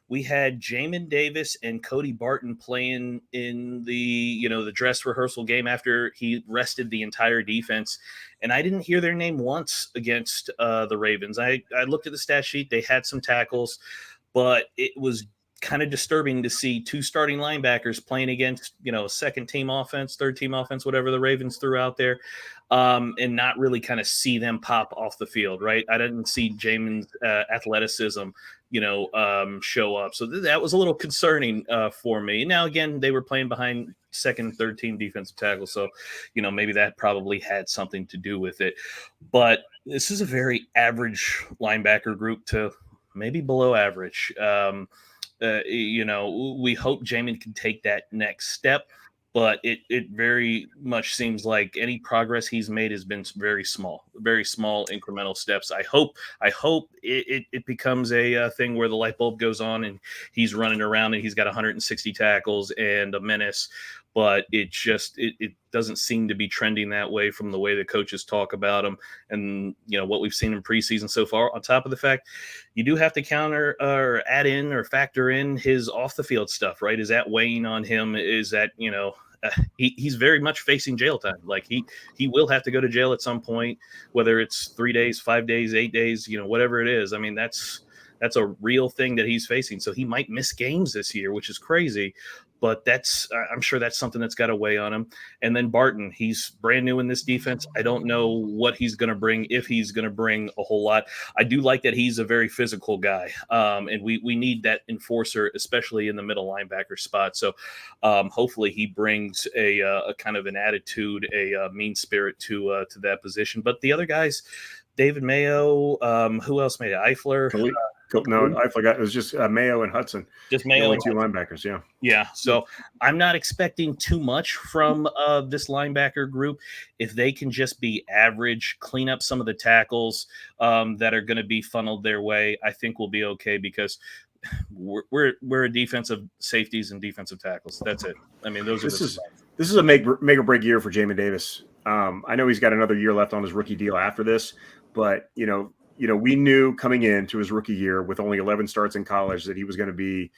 We had Jamin Davis and Cody Barton playing in the dress rehearsal game after he rested the entire defense, and I didn't hear their name once against the Ravens. I looked at the stat sheet; they had some tackles, but it was kind of disturbing to see 2 starting linebackers playing against, second team offense, third team offense, whatever the Ravens threw out there. and not really kind of see them pop off the field, right? I didn't see Jamin's athleticism, show up. So that was a little concerning for me. Now, again, they were playing behind second, third team defensive tackle. So, maybe that probably had something to do with it. But this is a very average linebacker group to maybe below average. We hope Jamin can take that next step, but it very much seems like any progress he's made has been very small incremental steps. I hope it becomes a thing where the light bulb goes on and he's running around and he's got 160 tackles and a menace, but it doesn't seem to be trending that way from the way the coaches talk about him and what we've seen in preseason so far. On top of the fact, you do have to counter or add in or factor in his off the field stuff, right? Is that weighing on him? Is that he's very much facing jail time. Like he will have to go to jail at some point, whether it's 3 days, 5 days, 8 days, whatever it is. I mean, that's a real thing that he's facing. So he might miss games this year, which is crazy. But I'm sure that's something that's got to weigh on him. And then Barton, he's brand new in this defense. I don't know what he's going to bring, if he's going to bring a whole lot. I do like that he's a very physical guy. And we need that enforcer, especially in the middle linebacker spot. So hopefully he brings a kind of an attitude, a mean spirit to that position. But the other guys, David Mayo, who else made it? Eifler. No, I forgot. It was just Mayo and Hudson. Just Mayo and two linebackers, yeah. Yeah, so I'm not expecting too much from this linebacker group. If they can just be average, clean up some of the tackles that are going to be funneled their way, I think we'll be okay because we're a defense of safeties and defensive tackles. That's it. I mean, this is a make or break year for Jamin Davis. I know he's got another year left on his rookie deal after this, but we knew coming into his rookie year with only 11 starts in college that he was going to be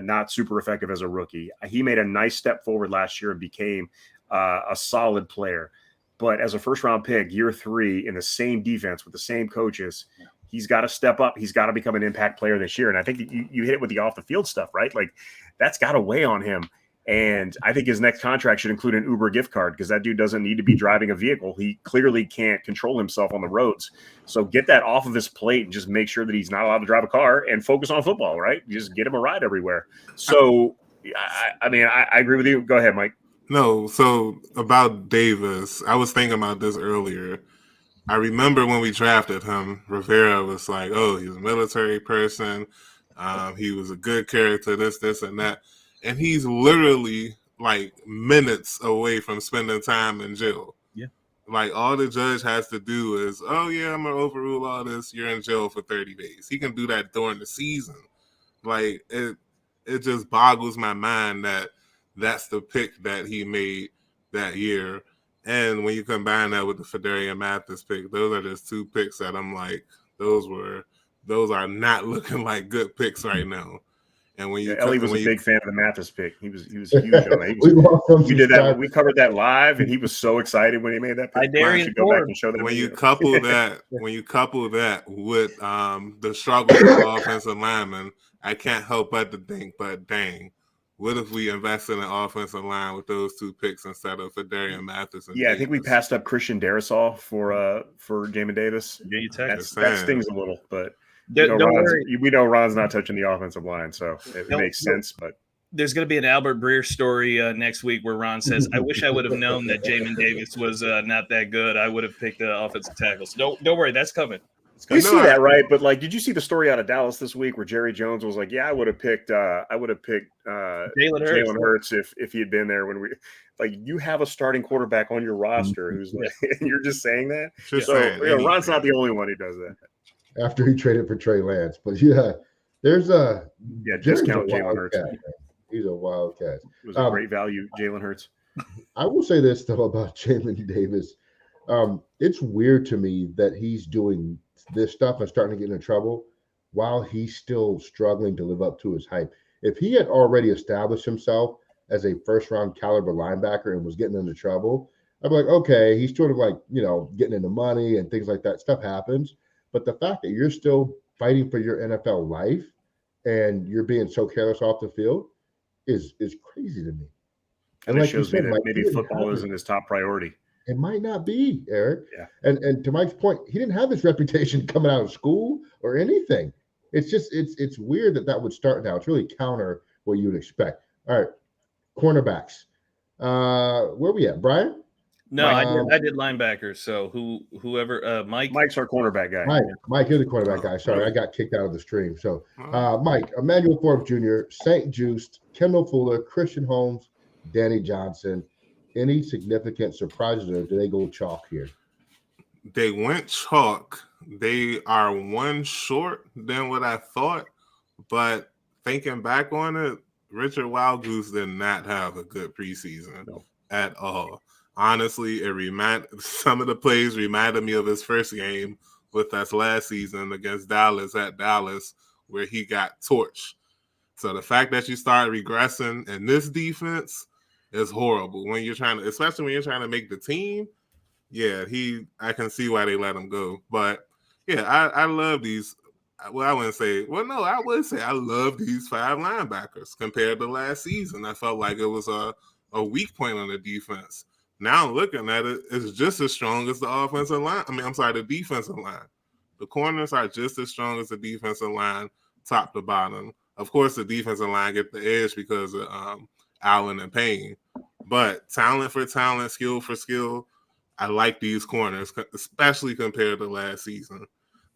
not super effective as a rookie. He made a nice step forward last year and became a solid player. But as a first-round pick, year 3 in the same defense with the same coaches, he's got to step up. He's got to become an impact player this year. And I think you hit it with the off-the-field stuff, right? Like, that's got to weigh on him. And I think his next contract should include an Uber gift card because that dude doesn't need to be driving a vehicle. He clearly can't control himself on the roads. So get that off of his plate and just make sure that he's not allowed to drive a car and focus on football, right? Just get him a ride everywhere. So, I agree with you. Go ahead, Mike. No, so about Davis, I was thinking about this earlier. I remember when we drafted him, Rivera was like, oh, he's a military person. He was a good character, this, and that. And he's literally like minutes away from spending time in jail. Yeah. Like all the judge has to do is, oh yeah, I'm gonna overrule all this. You're in jail for 30 days. He can do that during the season. Like it just boggles my mind that that's the pick that he made that year. And when you combine that with the Fedarian Mathis pick, those are just 2 picks that I'm like, those are not looking like good picks right now. And when Ellie was a big fan of the Mathis pick. He was huge on that. We did that. We covered that live, and he was so excited when he made that pick. I should go back and show that. When you couple that with the struggle of offensive linemen, I can't help but to think, but dang, what if we invested in an offensive line with those 2 picks instead of Fedarian Mathis? Yeah, I think we passed up Christian Darrisaw for Jamin Davis. Yeah, that stings a little, but. We know Ron's not touching the offensive line, so it makes sense. But there's going to be an Albert Breer story next week where Ron says, "I wish I would have known that Jamin Davis was not that good. I would have picked the offensive tackles." Don't worry, that's coming. You see that, right? But like, did you see the story out of Dallas this week where Jerry Jones was like, "Yeah, I would have picked Jalen Hurts if he had been there when we." Like, you have a starting quarterback on your roster who's like, and you're just saying that. Ron's not the only one who does that. After he traded for Trey Lance. But yeah, there's discount Jalen Hurts. He's a wild cat. It was a great value, Jalen Hurts. I will say this though about Jamin Davis. It's weird to me that he's doing this stuff and starting to get into trouble while he's still struggling to live up to his hype. If he had already established himself as a first-round caliber linebacker and was getting into trouble, I'd be like, okay, he's sort of like, getting into money and things like that. Stuff happens. But the fact that you're still fighting for your NFL life and you're being so careless off the field is crazy to me. And like it shows me that maybe football isn't his top priority. It might not be, Eric. Yeah. And to Mike's point, he didn't have this reputation coming out of school or anything. It's just it's weird that would start now. It's really counter what you would expect. All right, cornerbacks. Where we at, Brian? No, Mike. I did linebackers. So whoever Mike. Mike's our cornerback guy. Mike is the cornerback guy. Sorry, I got kicked out of the stream. So, Mike, Emmanuel Forbes Jr., St. Juste, Kendall Fuller, Christian Holmes, Danny Johnson. Any significant surprises, or do they go chalk here? They went chalk. They are one short than what I thought, but thinking back on it, Richard Wildgoose did not have a good preseason at all. Honestly, some of the plays reminded me of his first game with us last season against Dallas at Dallas, where he got torched. So the fact that you start regressing in this defense is horrible when especially when you're trying to make the team. Yeah, I can see why they let him go. But yeah, I love these. Well, I would say I love these 5 linebackers compared to last season. I felt like it was a weak point on the defense. Now looking at it, it's just as strong as the offensive line. The defensive line. The corners are just as strong as the defensive line, top to bottom. Of course, the defensive line get the edge because of Allen and Payne. But talent for talent, skill for skill, I like these corners, especially compared to last season.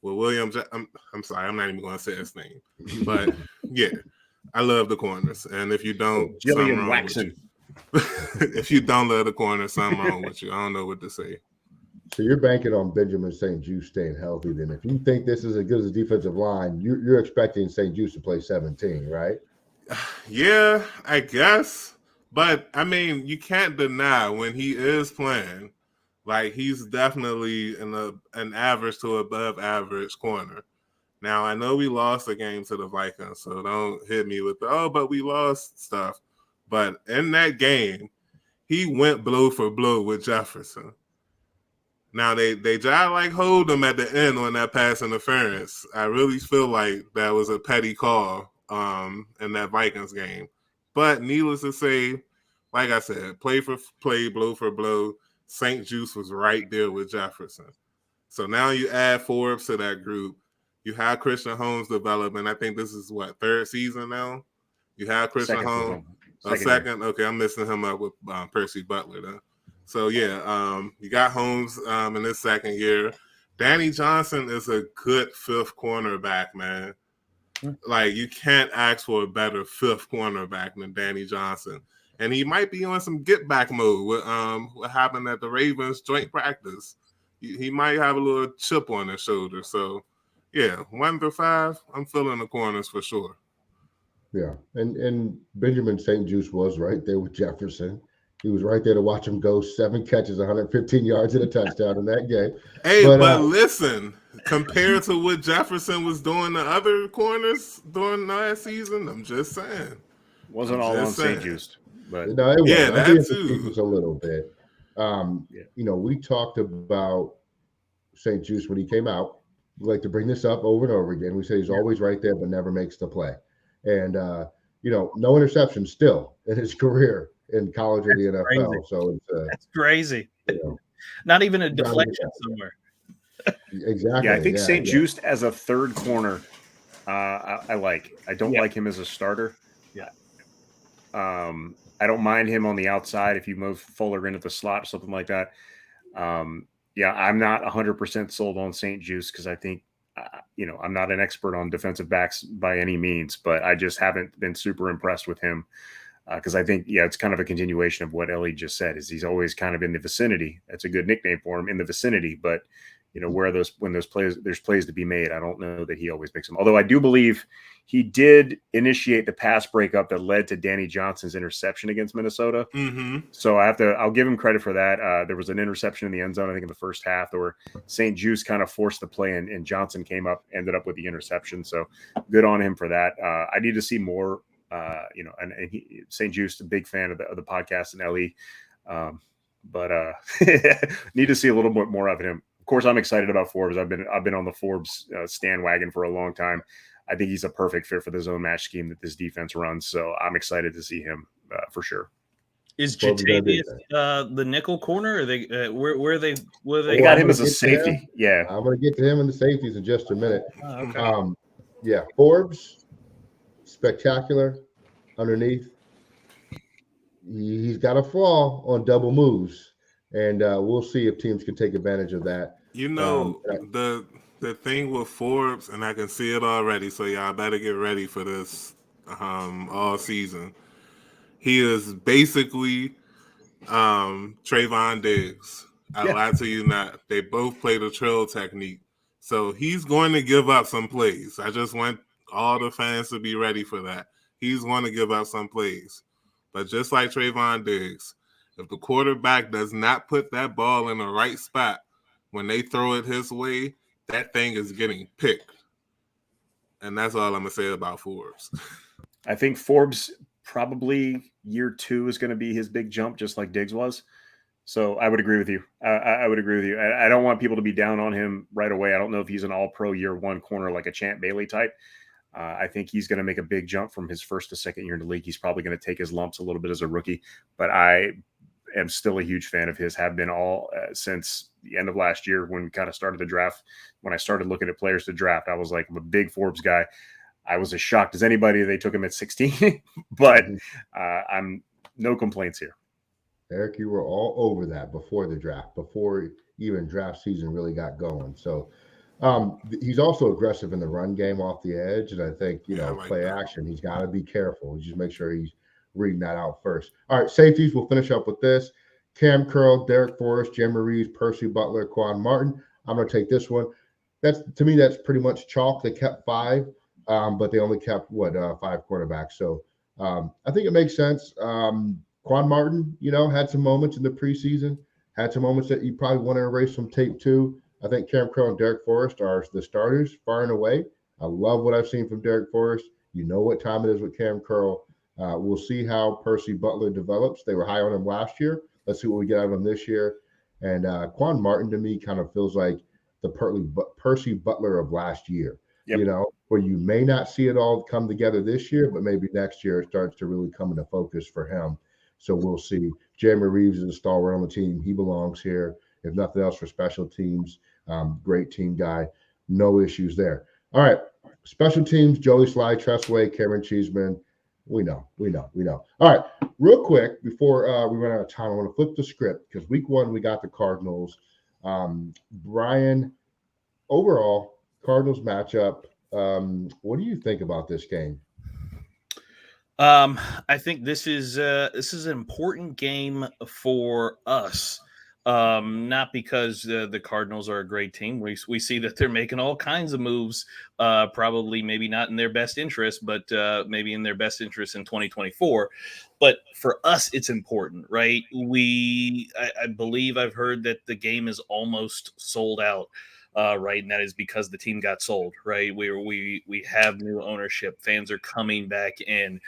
Well, Williams, I'm sorry, I'm not even going to say his name. But, yeah, I love the corners. And if you don't, Jillian Waxon. If you don't love the corners, something wrong with you. I don't know what to say. So you're banking on Benjamin St. Juste staying healthy then. If you think this is as good as a defensive line, you're expecting St. Juste to play 17, right? Yeah, I guess. But, you can't deny when he is playing, like he's definitely an average to above average corner. Now, I know we lost a game to the Vikings, so don't hit me with but we lost stuff. But in that game, he went blow for blow with Jefferson. Now, they try to hold him at the end on that pass interference. I really feel like that was a petty call in that Vikings game. But needless to say, like I said, play for play, blow for blow, St. Juste was right there with Jefferson. So now you add Forbes to that group. You have Christian Holmes development. I think this is third season now? You have Christian Holmes. Second. Okay, I'm missing him up with Percy Butler then. So, yeah, you got Holmes in his second year. Danny Johnson is a good 5th cornerback, man. You can't ask for a better 5th cornerback than Danny Johnson. And he might be on some get-back mode with what happened at the Ravens joint practice. He might have a little chip on his shoulder. So, yeah, 1 through 5, I'm filling the corners for sure. Yeah, and Benjamin St. Juste was right there with Jefferson. He was right there to watch him go 7 catches, 115 yards and a touchdown in that game. Hey, but listen, compared to what Jefferson was doing to other corners during last season, I'm just saying. Wasn't all on St. Juste. But no, it was. Yeah, that too. A little bit. We talked about St. Juste when he came out. We like to bring this up over and over again. We say he's always right there, but never makes the play. And, no interception still in his career in college or the NFL. Crazy. So that's crazy. Not even a deflection somewhere. Exactly. Yeah, I think St. Juste as a 3rd corner, I like. I don't like him as a starter. Yeah. I don't mind him on the outside if you move Fuller into the slot or something like that. I'm not 100% sold on St. Juste because I think, I'm not an expert on defensive backs by any means, but I just haven't been super impressed with him because I think, it's kind of a continuation of what Ellie just said, is he's always kind of in the vicinity. That's a good nickname for him, in the vicinity, but when there's plays to be made, I don't know that he always makes them. Although I do believe he did initiate the pass breakup that led to Danny Johnson's interception against Minnesota. Mm-hmm. So I'll give him credit for that. There was an interception in the end zone, I think in the first half, where St. Juste kind of forced the play and Johnson ended up with the interception. So good on him for that. I need to see more, St. Juste, a big fan of the podcast and Ellie. But need to see a little bit more of him. Of course, I'm excited about Forbes. I've been on the Forbes stand wagon for a long time. I think he's a perfect fit for the zone match scheme that this defense runs. So I'm excited to see him for sure. Is Forbes is gonna be Jatavius the nickel corner? Or they where they They Oh, got I'm him gonna as a get to him. safety. Yeah. I'm going to get to him in the safeties in just a minute. Oh, okay. Yeah, Forbes, spectacular underneath. He's got a flaw on double moves, and we'll see if teams can take advantage of that. You Um, know, and the thing with Forbes, and I can see it already, so y'all better get ready for this all season. He is basically Trayvon Diggs. I Yeah. lie to you not. They both play the trail technique. So he's going to give up some plays. I just want all the fans to be ready for that. He's going to give up some plays. But just like Trayvon Diggs, if the quarterback does not put that ball in the right spot when they throw it his way, that thing is getting picked. And that's all I'm going to say about Forbes. I think Forbes probably year 2 is going to be his big jump, just like Diggs was. So I would agree with you. I would agree with you. I don't want people to be down on him right away. I don't know if he's an all-pro year 1 corner like a Champ Bailey type. I think he's going to make a big jump from his first to second year in the league. He's probably going to take his lumps a little bit as a rookie, but I am still a huge fan of his, have been all since the end of last year when we kind of started the draft. When I started looking at players to draft, I was like, I'm a big Forbes guy. I was as shocked as anybody they took him at 16, but I'm no complaints here. Eric, you were all over that before the draft, before even draft season really got going. So he's also aggressive in the run game off the edge. And I think, I like play that. action, he's got to be careful. Just make sure he's reading that out first. All right, safeties, we'll finish up with this. Cam Curl, Derek Forrest, Jeremy Reeves, Percy Butler, Quan Martin. I'm going to take this one. To me, that's pretty much chalk. They kept 5, but they only kept, 5 quarterbacks. So I think it makes sense. Quan Martin, had some moments in the preseason, had some moments that you probably want to erase from tape too. I think Cam Curl and Derek Forrest are the starters far and away. I love what I've seen from Derek Forrest. You know what time it is with Cam Curl. We'll see how Percy Butler develops. They were high on him last year. Let's see what we get out of him this year. And Quan Martin to me kind of feels like the Percy Butler of last year. Yep. Where you may not see it all come together this year, but maybe next year it starts to really come into focus for him. So we'll see. Jeremy Reeves is a stalwart on the team. He belongs here. If nothing else, for special teams. Great team guy. No issues there. All right. Special teams, Joey Sly, Tressway, Cameron Cheeseman. We know. All right. Real quick, before we run out of time, I want to flip the script because week 1, we got the Cardinals. Brian, overall, Cardinals matchup. What do you think about this game? I think this is an important game for us. Not because the Cardinals are a great team. We see that they're making all kinds of moves, probably maybe not in their best interest, but maybe in their best interest in 2024. But for us, it's important, right? I believe I've heard that the game is almost sold out. Right, and that is because the team got sold. Right, we have new ownership. Fans are coming back in.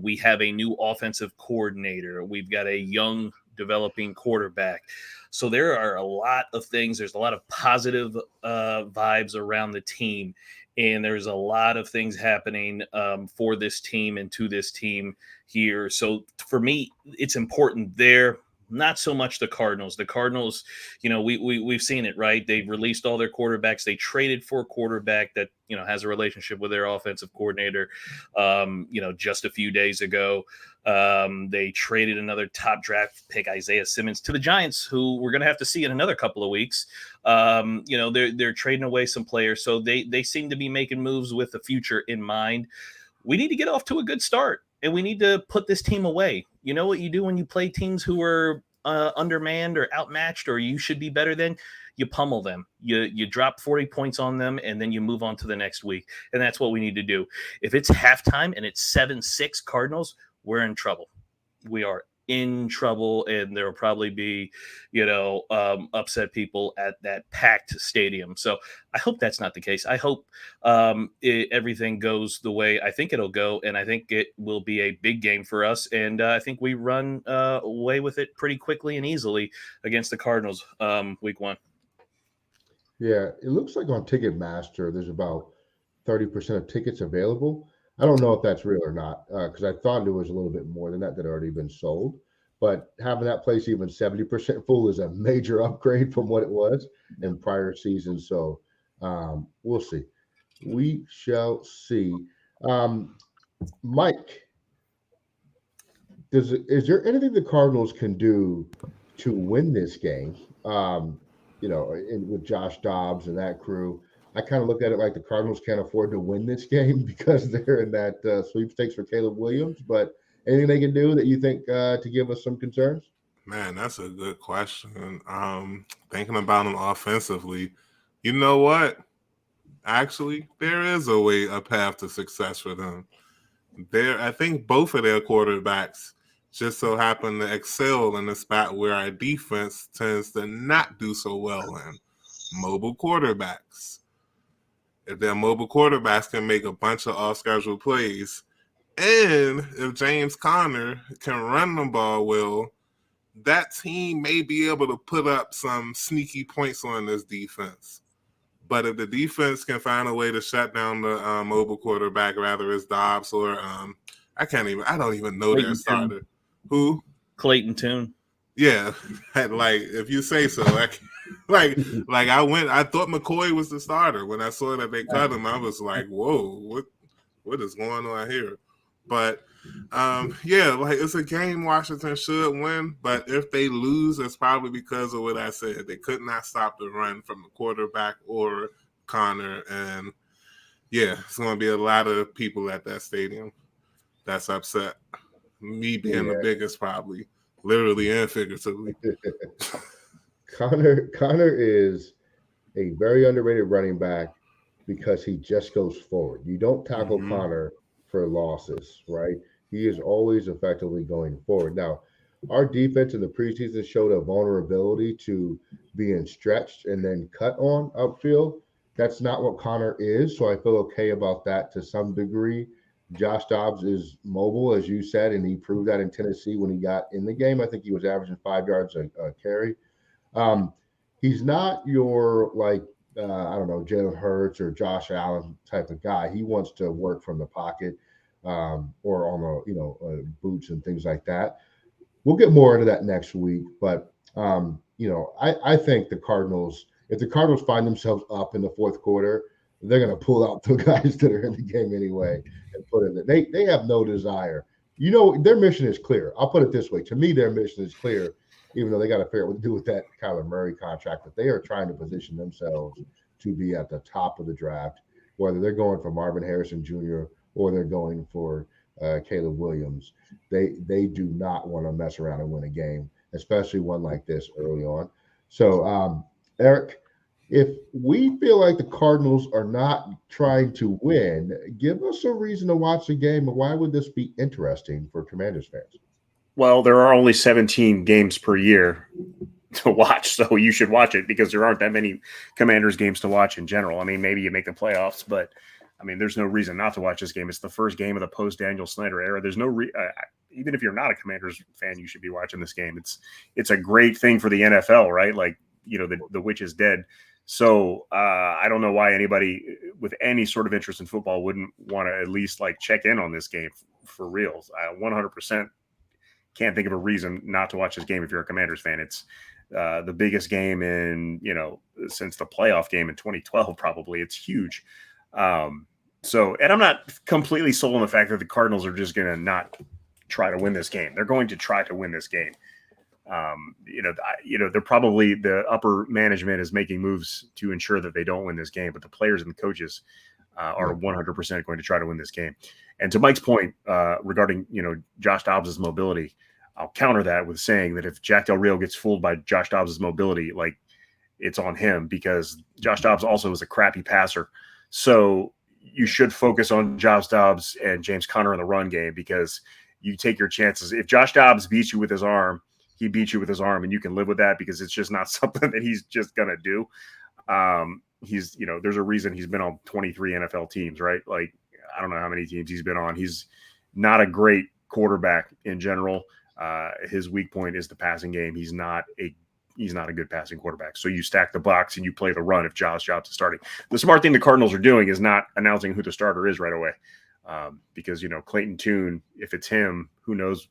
We have a new offensive coordinator. We've got a young developing quarterback. So there are a lot of things. There's a lot of positive vibes around the team, and there's a lot of things happening for this team and to this team here. So for me, it's important there. Not so much the Cardinals. The Cardinals, we've seen it, right? They've released all their quarterbacks. They traded for a quarterback that, has a relationship with their offensive coordinator, just a few days ago. They traded another top draft pick, Isaiah Simmons, to the Giants, who we're going to have to see in another couple of weeks. They're trading away some players. So they seem to be making moves with the future in mind. We need to get off to a good start. And we need to put this team away. You know what you do when you play teams who are undermanned or outmatched, or you should be better than? You pummel them. You drop 40 points on them, and then you move on to the next week. And that's what we need to do. If it's halftime and it's 7-6 Cardinals, we're in trouble. We are in trouble, and there will probably be, upset people at that packed stadium. So I hope that's not the case. I hope everything goes the way I think it'll go, and I think it will be a big game for us. And I think we run away with it pretty quickly and easily against the Cardinals week 1. Yeah, it looks like on Ticketmaster, there's about 30% of tickets available. I don't know if that's real or not because I thought there was a little bit more than that had already been sold. but having that place even 70% full is a major upgrade from what it was in prior seasons. So we'll see. We shall see. Mike, is there anything the Cardinals can do to win this game? With Josh Dobbs and that crew, I kind of look at it like the Cardinals can't afford to win this game because they're in that sweepstakes for Caleb Williams. But anything they can do that you think to give us some concerns? Man, that's a good question. Thinking about them offensively, you know what? Actually, there is a path to success for them. I think both of their quarterbacks just so happen to excel in the spot where our defense tends to not do so well in. Mobile quarterbacks. If their mobile quarterbacks can make a bunch of off-schedule plays, and if James Conner can run the ball well, that team may be able to put up some sneaky points on this defense. But if the defense can find a way to shut down the mobile quarterback, rather it's Dobbs or I don't even know their starter. Who? Clayton Tune. Yeah, like if you say so. I thought McCoy was the starter when I saw that they cut him. I was like, whoa, what is going on here? But it's a game Washington should win. But if they lose, it's probably because of what I said. They could not stop the run from the quarterback or Connor. And it's going to be a lot of people at that stadium that's upset. Me being the biggest, probably, literally and figuratively. Connor is a very underrated running back because he just goes forward. You don't tackle Connor for losses, right? He is always effectively going forward. Now, our defense in the preseason showed a vulnerability to being stretched and then cut on upfield. That's not what Connor is, so I feel okay about that to some degree. Josh Dobbs is mobile, as you said, and he proved that in Tennessee when he got in the game. I think he was averaging 5 yards a carry. He's not your Jalen Hurts or Josh Allen type of guy. He wants to work from the pocket or on boots and things like that. We'll get more into that next week, but I think the Cardinals, if the Cardinals find themselves up in the fourth quarter, they're going to pull out the guys that are in the game anyway and put in there. They have no desire. Their mission is clear. I'll put it this way. To me, their mission is clear, even though they got to figure out what to do with that Kyler Murray contract, but they are trying to position themselves to be at the top of the draft, whether they're going for Marvin Harrison Jr. or they're going for Caleb Williams. They do not want to mess around and win a game, especially one like this early on. So, Eric, if we feel like the Cardinals are not trying to win, give us a reason to watch the game. And why would this be interesting for Commanders fans? Well, there are only 17 games per year to watch, so you should watch it because there aren't that many Commanders games to watch in general. I mean, maybe you make the playoffs, but I mean, there's no reason not to watch this game. It's the first game of the post-Daniel Snyder era. There's no even if you're not a Commanders fan, you should be watching this game. It's a great thing for the NFL, right? Like, the witch is dead. So I don't know why anybody with any sort of interest in football wouldn't want to at least check in on this game for real. 100% can't think of a reason not to watch this game if you're a Commanders fan. It's the biggest game in, since the playoff game in 2012, probably. It's huge. And I'm not completely sold on the fact that the Cardinals are just going to not try to win this game. They're going to try to win this game. They're probably, the upper management is making moves to ensure that they don't win this game, but the players and the coaches are 100% going to try to win this game. And to Mike's point regarding, Josh Dobbs' mobility, I'll counter that with saying that if Jack Del Rio gets fooled by Josh Dobbs' mobility, it's on him because Josh Dobbs also is a crappy passer. So you should focus on Josh Dobbs and James Conner in the run game because you take your chances. If Josh Dobbs beats you with his arm, he beats you with his arm, and you can live with that because it's just not something that he's just going to do. There's a reason he's been on 23 NFL teams, right? I don't know how many teams he's been on. He's not a great quarterback in general. His weak point is the passing game. He's not a good passing quarterback. So you stack the box and you play the run if Josh Dobbs is starting. The smart thing the Cardinals are doing is not announcing who the starter is right away. Because, Clayton Tune, if it's him, who knows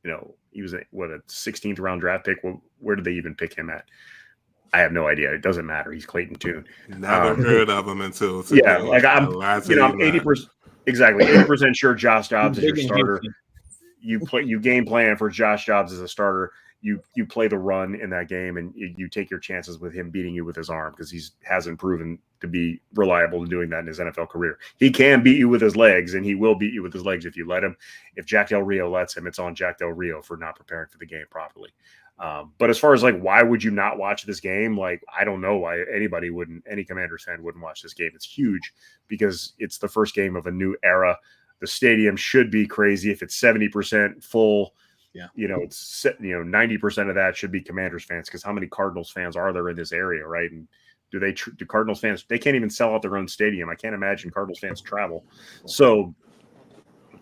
he was a 16th round draft pick. Well, where did they even pick him at? I have no idea. It doesn't matter. He's Clayton Tune. Never heard of him until today. Yeah, like I'm 80%, exactly 80% sure Josh Dobbs is your starter. You game plan for Josh Dobbs as a starter. You play the run in that game, and you take your chances with him beating you with his arm, because he hasn't proven to be reliable in doing that in his NFL career. He can beat you with his legs, and he will beat you with his legs if you let him. If Jack Del Rio lets him, it's on Jack Del Rio for not preparing for the game properly. But as far as like, why would you not watch this game? Like, I don't know why any Commanders fan wouldn't watch this game. It's huge because it's the first game of a new era. The stadium should be crazy. If it's 70% full, it's 90% of that should be Commanders fans, because how many Cardinals fans are there in this area, right? And do Cardinals fans, they can't even sell out their own stadium. I can't imagine Cardinals fans travel. So,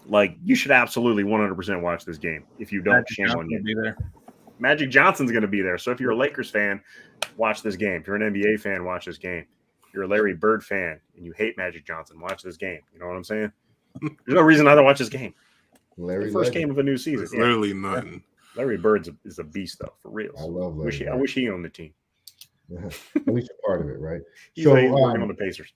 like, you should absolutely 100% watch this game. If you don't, shame on you. Magic Johnson's going to be there. So if you're a Lakers fan, watch this game. If you're an NBA fan, watch this game. If you're a Larry Bird fan and you hate Magic Johnson, watch this game. You know what I'm saying? There's no reason not to watch this game. The first game of a new season. It's literally nothing. Larry Bird is a beast, though, for real. I love Larry. I wish he owned the team. At least a part of it, right? He's working on the Pacers.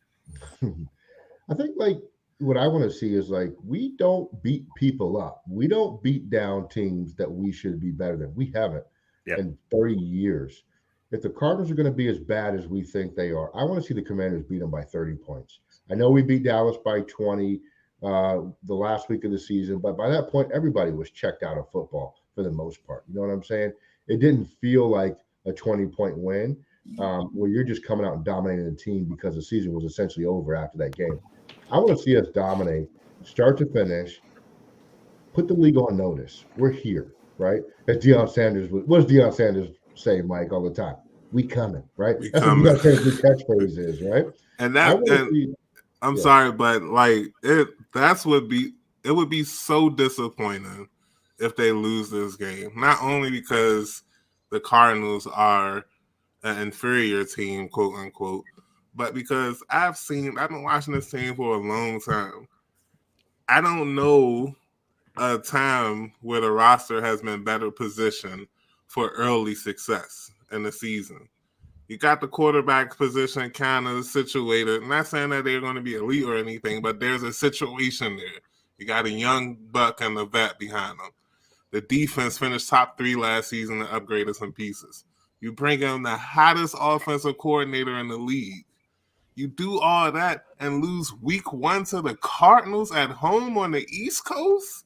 I think, like, what I want to see is, like, we don't beat people up. We don't beat down teams that we should be better than. We haven't in 30 years. If the Cardinals are going to be as bad as we think they are, I want to see the Commanders beat them by 30 points. I know we beat Dallas by 20 the last week of the season, but by that point, everybody was checked out of football for the most part. You know what I'm saying? It didn't feel like a 20-point win where you're just coming out and dominating the team because the season was essentially over after that game. I want to see us dominate, start to finish, put the league on notice. We're here, right? As Deion Sanders, what does Deion Sanders say, Mike, all the time? We coming, right? That's what Deion Sanders' catchphrase is, right? And I'm sorry, but like it would be so disappointing if they lose this game. Not only because the Cardinals are an inferior team, quote unquote, but because I've been watching this team for a long time. I don't know a time where the roster has been better positioned for early success in the season. You got the quarterback position kind of situated. I'm not saying that they're going to be elite or anything, but there's a situation there. You got a young buck and a vet behind them. The defense finished top 3 last season and upgraded some pieces. You bring in the hottest offensive coordinator in the league. You do all that and lose week 1 to the Cardinals at home on the East Coast?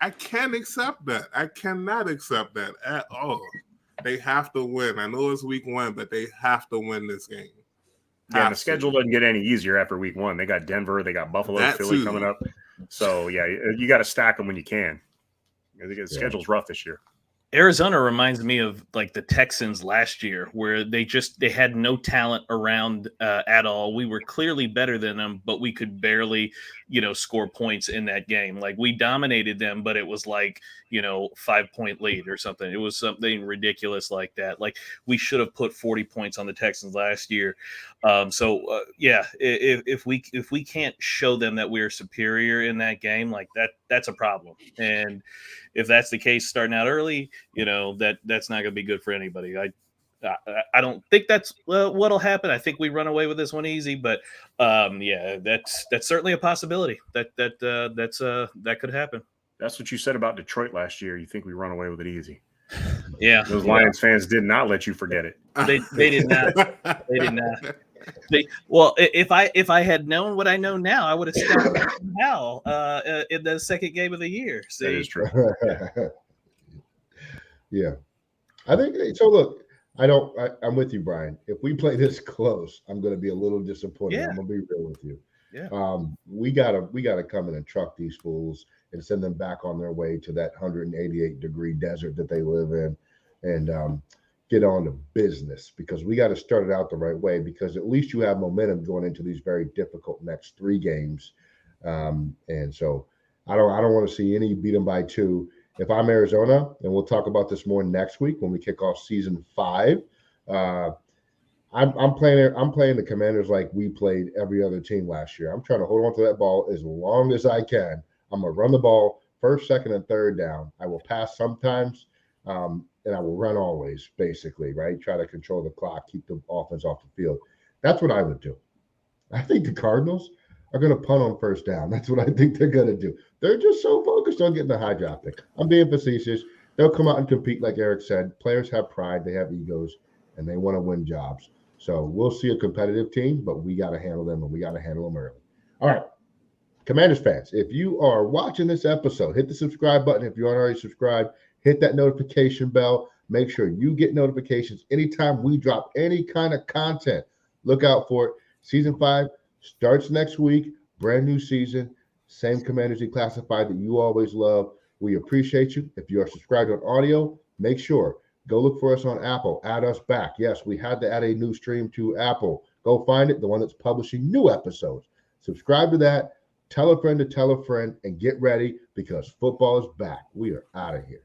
I can't accept that. I cannot accept that at all. They have to win. I know it's week 1, but they have to win this game. Yeah, the schedule doesn't get any easier after week 1. They got Denver, they got Buffalo, Philly coming up. So, yeah, you got to stack them when you can. The schedule's rough this year. Arizona reminds me of like the Texans last year, where they had no talent around at all. We were clearly better than them, but we could barely, score points in that game. Like, we dominated them, but it was like, 5-point lead or something. It was something ridiculous like that. Like, we should have put 40 points on the Texans last year. If we can't show them that we're superior in that game, like that's a problem. And if that's the case, starting out early, that's not going to be good for anybody. I don't think that's what'll happen. I think we run away with this one easy, but that's certainly a possibility. That could happen. That's what you said about Detroit last year. You think we run away with it easy? Yeah, those Lions fans did not let you forget it. They did not. They did not. If I had known what I know now, I would have started Howell in the second game of the year. See? That is true. Yeah, I think so. Look, I'm with you, Brian. If we play this close, I'm going to be a little disappointed. Yeah. I'm going to be real with you. Yeah. We gotta come in and truck these fools and send them back on their way to that 188-degree desert that they live in, and get on to business, because we got to start it out the right way, because at least you have momentum going into these very difficult next 3 games. And so I don't want to see any beat them by 2. If I'm Arizona, and we'll talk about this more next week when we kick off season 5, I'm playing the Commanders like we played every other team last year. I'm trying to hold on to that ball as long as I can. I'm going to run the ball first, second, and third down. I will pass sometimes, and I will run always, basically, right? Try to control the clock, keep the offense off the field. That's what I would do. I think the Cardinals are going to punt on first down. That's what I think they're going to do. They're just so focused on getting the high draft pick. I'm being facetious. They'll come out and compete, like Eric said. Players have pride, they have egos, and they want to win jobs. So we'll see a competitive team, but we got to handle them, and we got to handle them early. All right. Commanders fans, if you are watching this episode, hit the subscribe button. If you aren't already subscribed, hit that notification bell. Make sure you get notifications anytime we drop any kind of content. Look out for it. Season 5 starts next week. Brand new season. Same Commanders Declassified that you always love. We appreciate you. If you are subscribed on audio, make sure. Go look for us on Apple. Add us back. Yes, we had to add a new stream to Apple. Go find it, the one that's publishing new episodes. Subscribe to that. Tell a friend to tell a friend, and get ready because football is back. We are out of here.